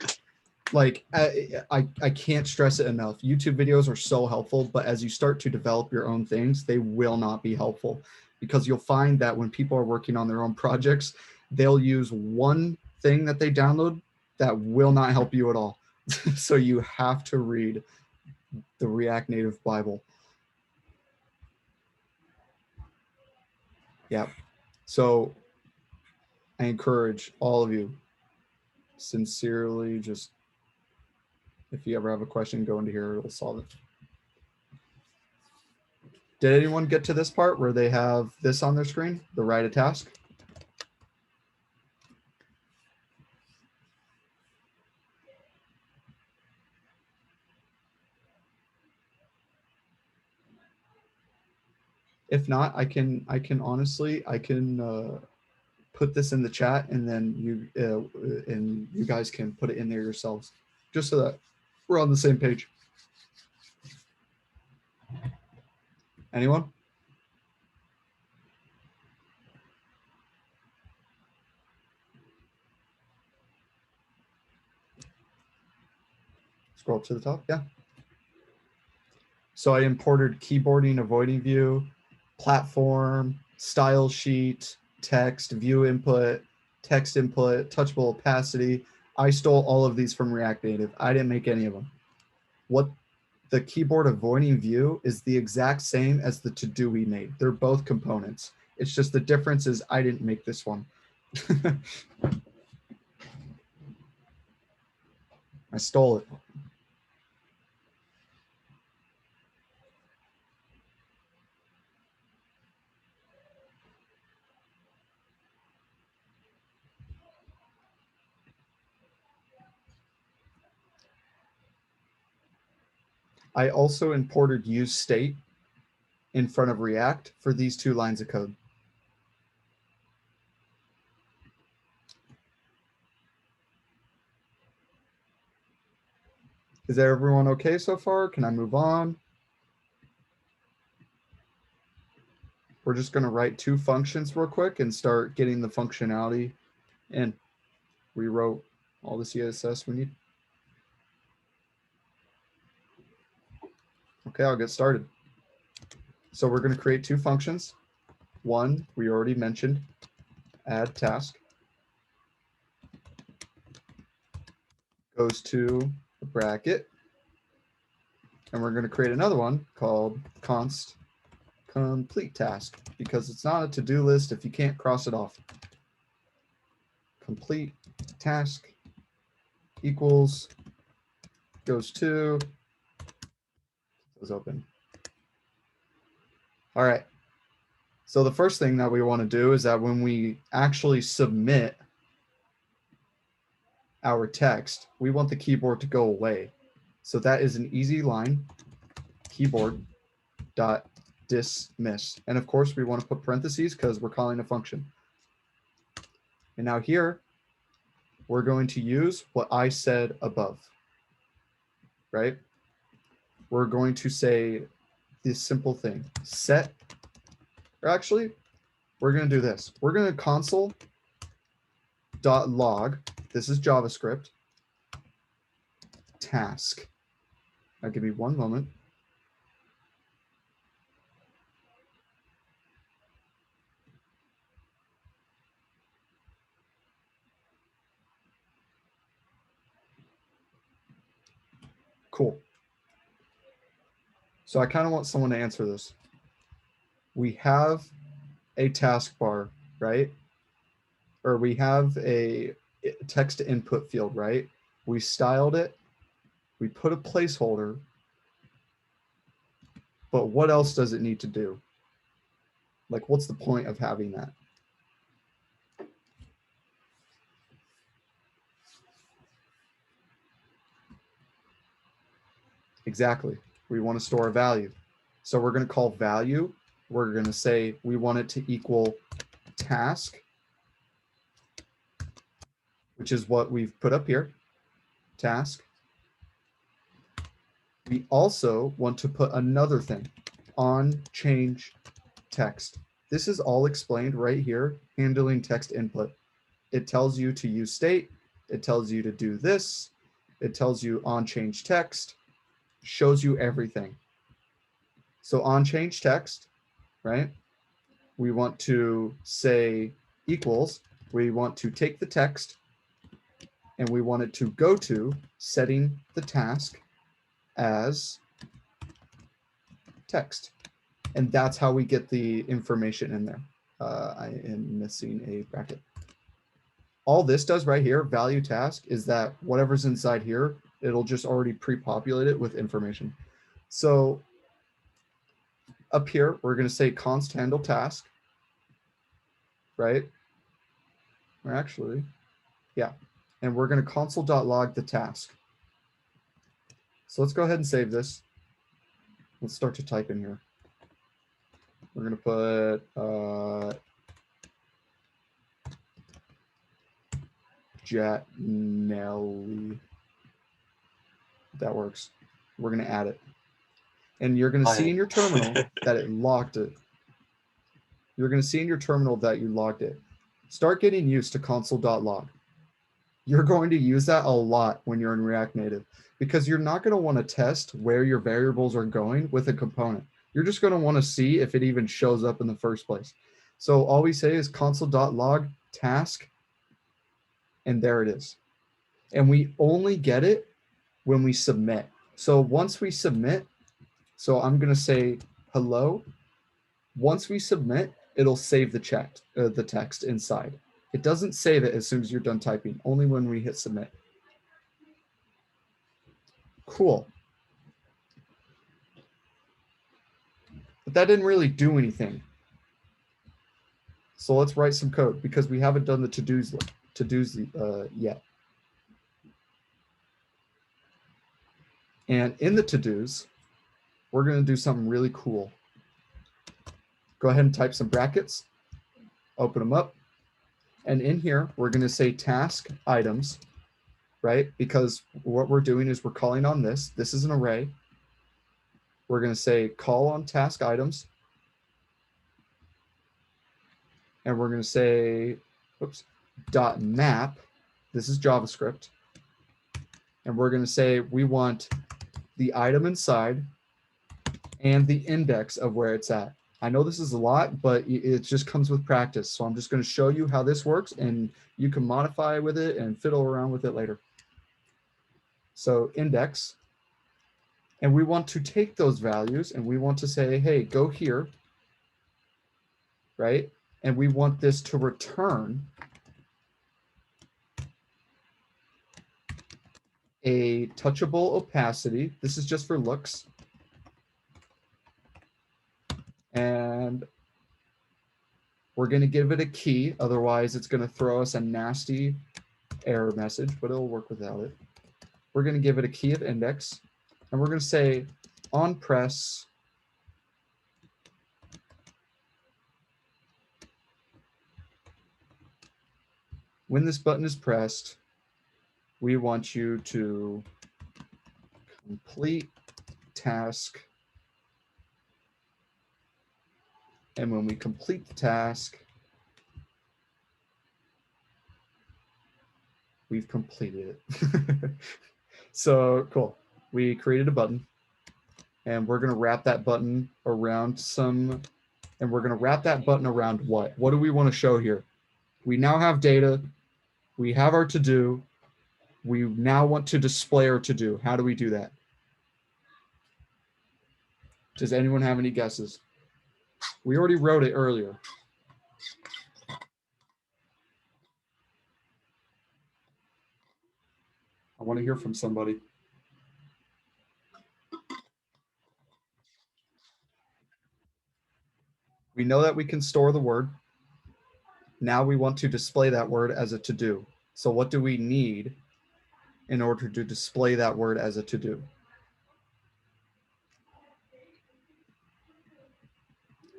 like I can't stress it enough. YouTube videos are so helpful, but as you start to develop your own things, they will not be helpful, because you'll find that when people are working on their own projects, they'll use one thing that they download that will not help you at all. So you have to read the React Native Bible. Yeah. So I encourage all of you sincerely, just if you ever have a question, go into here, it'll solve it. Did anyone get to this part where they have this on their screen, the write a task? If not, I can honestly, put this in the chat, and then you guys can put it in there yourselves, just so that we're on the same page. Anyone? Scroll up to the top. Yeah. So I imported keyboarding, avoiding view, platform, style sheet, text, view input, text input, touchable opacity. I stole all of these from React Native. I didn't make any of them. What the keyboard avoiding view is the exact same as the to-do we made. They're both components. It's just the difference is I didn't make this one. I stole it. I also imported use state in front of React for these 2 lines of code. Is everyone okay so far? Can I move on? We're just going to write 2 functions real quick and start getting the functionality in. We wrote all the CSS we need. Okay, I'll get started. So we're going to create 2 functions. One, we already mentioned, add task. Goes to a bracket. And we're going to create another one called const complete task, because it's not a to-do list if you can't cross it off. Complete task equals goes to is open. All right. So the first thing that we want to do is that when we actually submit our text, we want the keyboard to go away. So that is an easy line, keyboard dot dismiss. And of course we want to put parentheses because we're calling a function. And now here, we're going to use what I said above, right? We're going to say this simple thing, set, or actually, we're going to do this. We're going to console.log, this is JavaScript, task. Now give me one moment. Cool. So I kind of want someone to answer this. We have a taskbar, right? Or we have a text input field, right? We styled it. We put a placeholder. But what else does it need to do? Like, what's the point of having that? Exactly. We want to store a value. So we're going to call value. We're going to say we want it to equal task, which is what we've put up here, task. We also want to put another thing, on change text. This is all explained right here, handling text input. It tells you to use state. It tells you to do this. It tells you on change text, shows you everything. So on change text, right? We want to say equals. We want to take the text and we want it to go to setting the task as text. And that's how we get the information in there. I am missing a bracket. All this does right here, value task, is that whatever's inside here, it'll just already pre-populate it with information. So up here, we're going to say const handle task, right? Or actually, yeah. And we're going to console.log the task. So let's go ahead and save this. Let's start to type in here. We're going to put Jatnelli. That works. We're going to add it. And you're going to see in your terminal that it locked it. You're going to see in your terminal that you logged it. Start getting used to console.log. You're going to use that a lot when you're in React Native because you're not going to want to test where your variables are going with a component. You're just going to want to see if it even shows up in the first place. So all we say is console.log task, and there it is. And we only get it when we submit. So once we submit, so I'm going to say hello. Once we submit, it'll save the chat, the text inside. It doesn't save it as soon as you're done typing, only when we hit submit. Cool. But that didn't really do anything. So let's write some code because we haven't done the to-dos yet. And in the to-dos, we're going to do something really cool. Go ahead and type some brackets, open them up. And in here, we're going to say task items, right? Because what we're doing is we're calling on this. This is an array. We're going to say call on task items. And we're going to say, oops, dot map. This is JavaScript. And we're going to say we want the item inside and the index of where it's at. I know this is a lot, but it just comes with practice. So I'm just going to show you how this works, and you can modify with it and fiddle around with it later. So index, and we want to take those values and we want to say, hey, go here, right? And we want this to return a touchable opacity. This is just for looks. And we're going to give it a key. Otherwise, it's going to throw us a nasty error message, but it'll work without it. We're going to give it a key of index. And we're going to say on press when this button is pressed, we want you to complete task. And when we complete the task, we've completed it. So cool. We created a button, and we're going to wrap that button around some, and we're going to wrap that button around what? What do we want to show here? We now have data. We have our to-do. We now want to display our to-do. How do we do that? Does anyone have any guesses? We already wrote it earlier. I want to hear from somebody. We know that we can store the word. Now we want to display that word as a to-do. So what do we need in order to display that word as a to-do?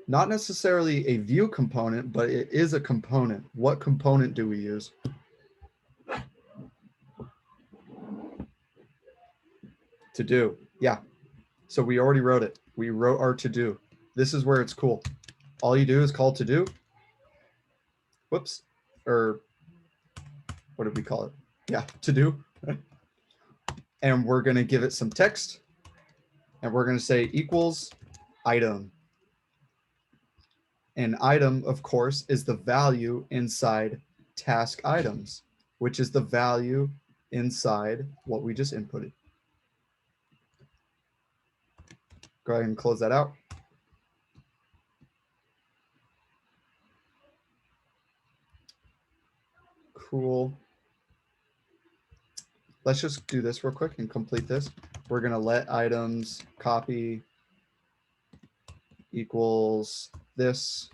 Not necessarily a view component, but it is a component. What component do we use? To-do. Yeah. So we already wrote it. We wrote our to-do. This is where it's cool. All you do is call to-do. Whoops. Or what did we call it? Yeah, to-do. And we're going to give it some text. And we're going to say equals item. And item, of course, is the value inside task items, which is the value inside what we just inputted. Go ahead and close that out. Cool. Let's just do this real quick and complete this. We're going to let items copy equals this.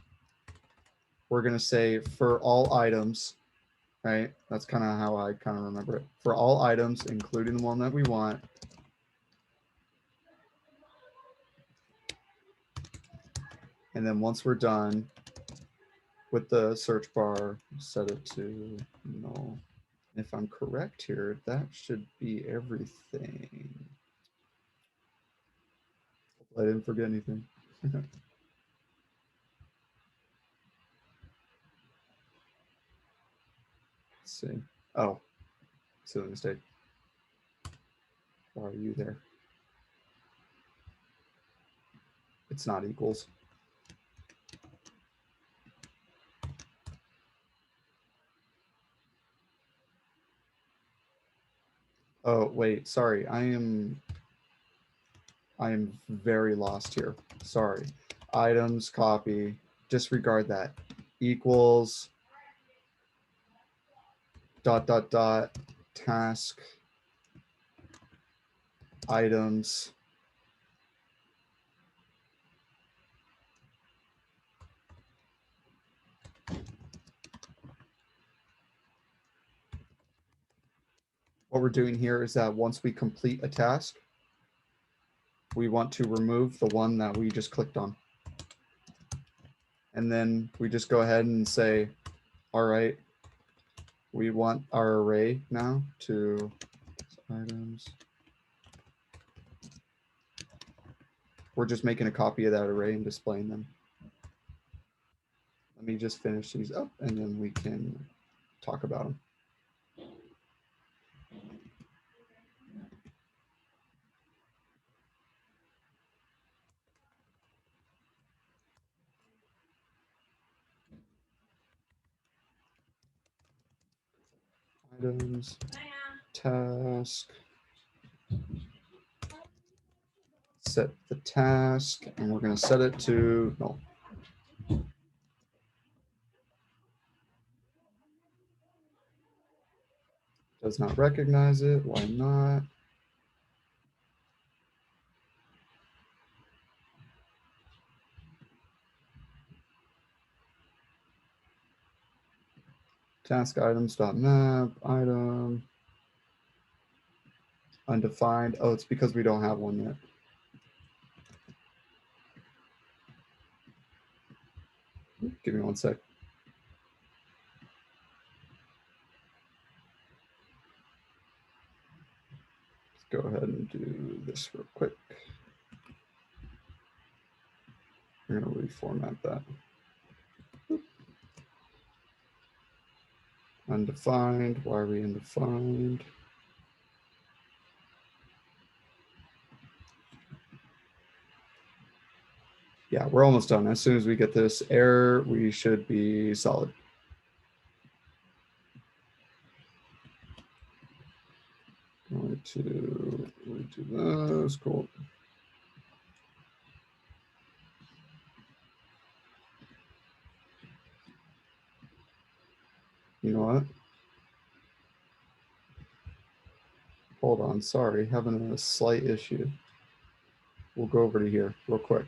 We're going to say for all items, right? That's kind of how I kind of remember it. For all items, including the one that we want, And then once we're done with the search bar, set it to null. If I'm correct here, that should be everything. I didn't forget anything. Let's see. Oh, silly mistake. Why are you there? It's not equals. Oh, wait, sorry. I am very lost here. Sorry. Items, copy, disregard that. Equals dot dot dot task items what we're doing here is that once we complete a task, we want to remove the one that we just clicked on. And then we just go ahead and say, all right, we want our array now to items. We're just making a copy of that array and displaying them. Let me just finish these up and then we can talk about them. Items, task, set the task, and we're going to set it to null. Does not recognize it. Why not? Task items.map, item, undefined. Oh, it's because we don't have one yet. Give me one sec. Let's go ahead and do this real quick. We're going to reformat that. Undefined. Why are we undefined? Yeah, we're almost done. As soon as we get this error, we should be solid. Going to redo this. Cool. You know what? Hold on. Sorry, having a slight issue. We'll go over to here real quick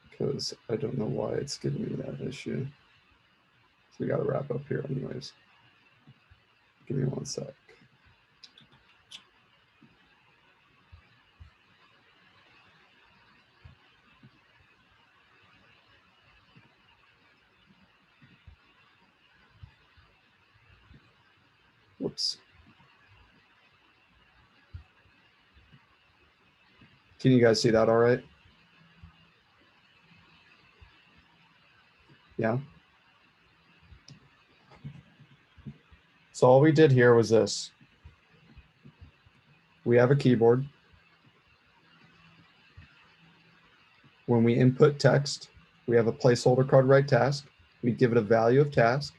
because I don't know why it's giving me that issue. So we got to wrap up here anyways. Give me one sec. Whoops. Can you guys see that all right? Yeah. So all we did here was this. We have a keyboard. When we input text, we have a placeholder called write task. We give it a value of task.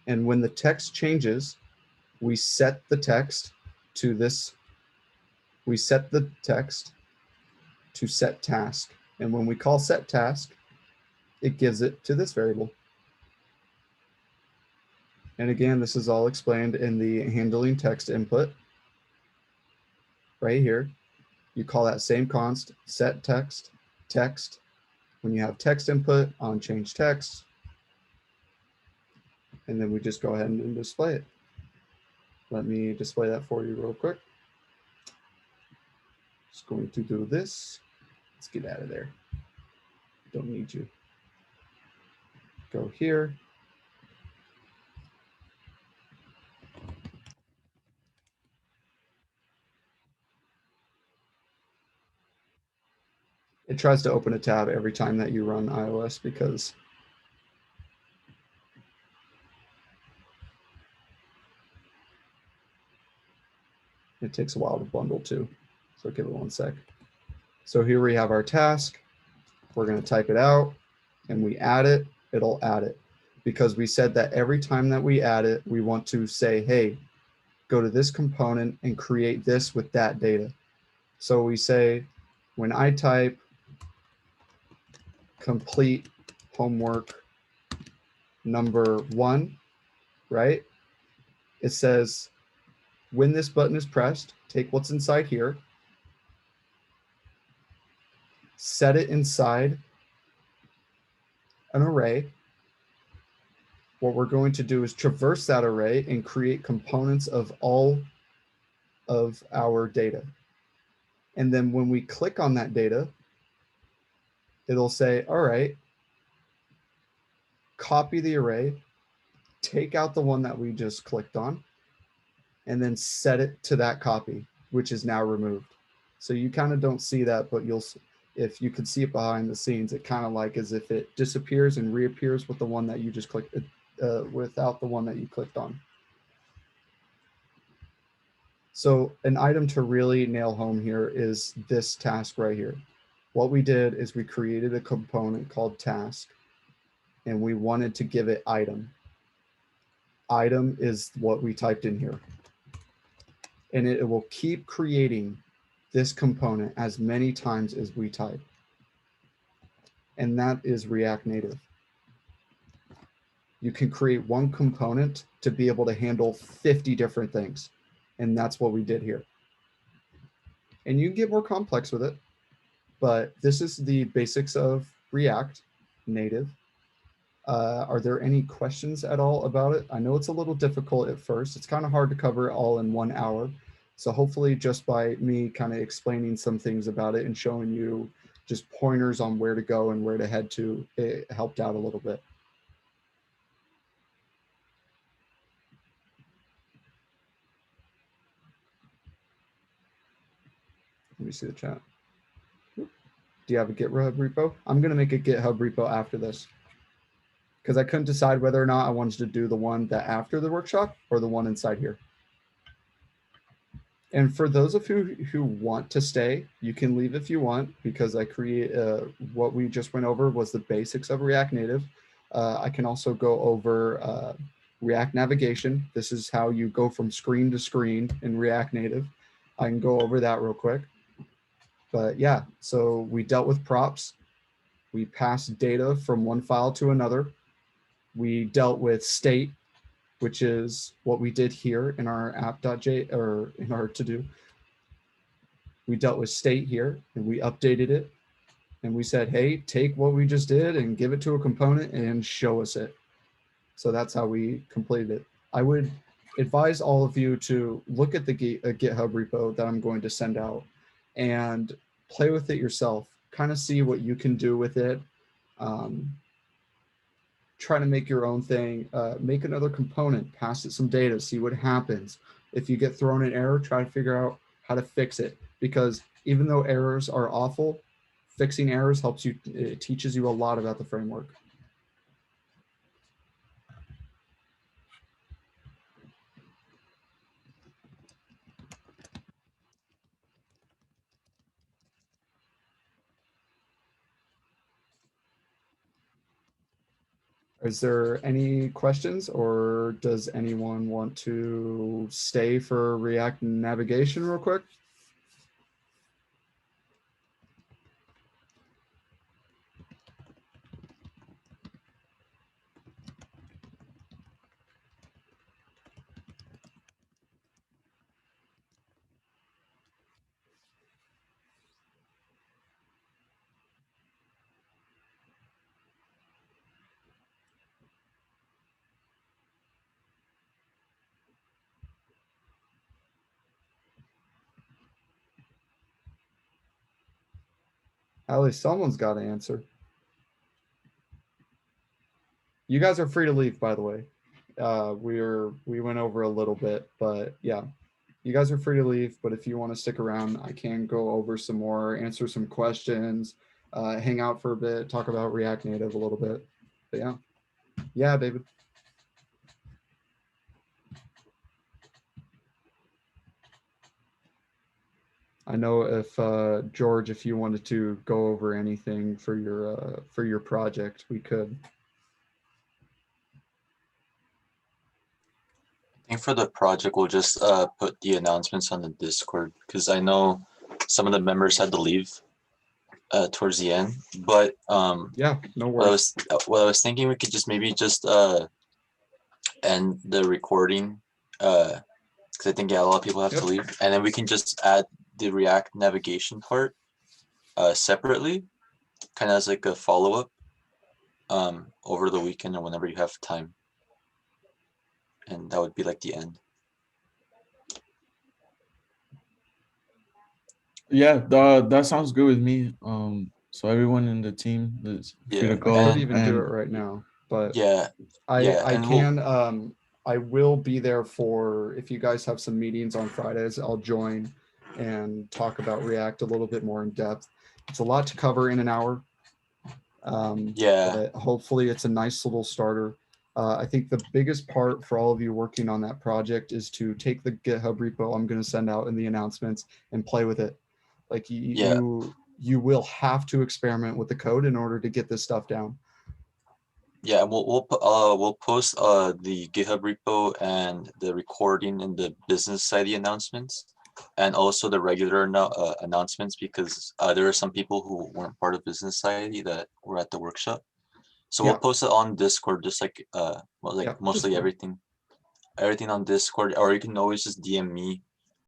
And when the text changes, we set the text to this. We set the text to set task. And when we call set task, it gives it to this variable. And again, this is all explained in the handling text input right here. You call that same const set text, text. When you have text input on change text, and then we just go ahead and display it. Let me display that for you real quick. Just going to do this. Let's get out of there. Don't need you. Go here. It tries to open a tab every time that you run iOS because it takes a while to bundle too. So give it one sec. So here we have our task. We're going to type it out and we add it. It'll add it because we said that every time that we add it, we want to say, hey, go to this component and create this with that data. So we say, when I type complete homework number 1, right? It says, when this button is pressed, take what's inside here, set it inside an array. What we're going to do is traverse that array and create components of all of our data. And then when we click on that data, it'll say, all right, copy the array, take out the one that we just clicked on, and then set it to that copy, which is now removed. So you kind of don't see that, but if you could see it behind the scenes, it kind of like as if it disappears and reappears with the one that you just clicked, without the one that you clicked on. So an item to really nail home here is this task right here. What we did is we created a component called task, and we wanted to give it item. Item is what we typed in here. And it will keep creating this component as many times as we type. And that is React Native. You can create one component to be able to handle 50 different things. And that's what we did here. And you can get more complex with it, but this is the basics of React Native. Are there any questions at all about it? I know it's a little difficult at first. It's kind of hard to cover all in 1 hour. So hopefully just by me kind of explaining some things about it and showing you just pointers on where to go and where to head to, it helped out a little bit. Let me see the chat. Do you have a GitHub repo? I'm going to make a GitHub repo after this because I couldn't decide whether or not I wanted to do the one that after the workshop or the one inside here. And for those of you who want to stay, you can leave if you want, because I create what we just went over was the basics of React Native. I can also go over React navigation. This is how you go from screen to screen in React Native. I can go over that real quick. But yeah, so we dealt with props. We passed data from one file to another. We dealt with state, which is what we did here in our app.j or in our to-do. We dealt with state here and we updated it. And we said, hey, take what we just did and give it to a component and show us it. So that's how we completed it. I would advise all of you to look at the GitHub repo that I'm going to send out and play with it yourself. Kind of see what you can do with it. Try to make your own thing, make another component, pass it some data, see what happens. If you get thrown an error, try to figure out how to fix it, because even though errors are awful, fixing errors helps you, it teaches you a lot about the framework. Is there any questions, or does anyone want to stay for React navigation real quick? At least someone's got to answer. You guys are free to leave, by the way. We went over a little bit, but yeah, you guys are free to leave. But if you want to stick around, I can go over some more, answer some questions, hang out for a bit, talk about React Native a little bit. But yeah, David. I know if George, if you wanted to go over anything for your project, we could. I think for the project, we'll just put the announcements on the Discord because I know some of the members had to leave towards the end. But Yeah, no what I worries. was thinking, we could just maybe just end the recording because I think a lot of people have to leave, and then we can just add the React navigation part separately, kind of as like a follow up over the weekend or whenever you have time, and that would be like the end. Yeah, that sounds good with me. So everyone in the team is free Yeah, to I go. could even do it And right now, but yeah, I and can I will be there for if you guys have some meetings on Fridays, I'll join and talk about React a little bit more in depth. It's a lot to cover in an hour. Yeah. But hopefully it's a nice little starter. I think the biggest part for all of you working on that project is to take the GitHub repo I'm going to send out in the announcements and play with it. Like Yeah. you will have to experiment with the code in order to get this stuff down. Yeah, we'll post the GitHub repo and the recording in the business side of the announcements, and also the regular announcements because there are some people who weren't part of business society that were at the workshop. So we'll Yeah. post it on Discord, just like well, like Yeah, mostly Discord. everything on Discord, or you can always just DM me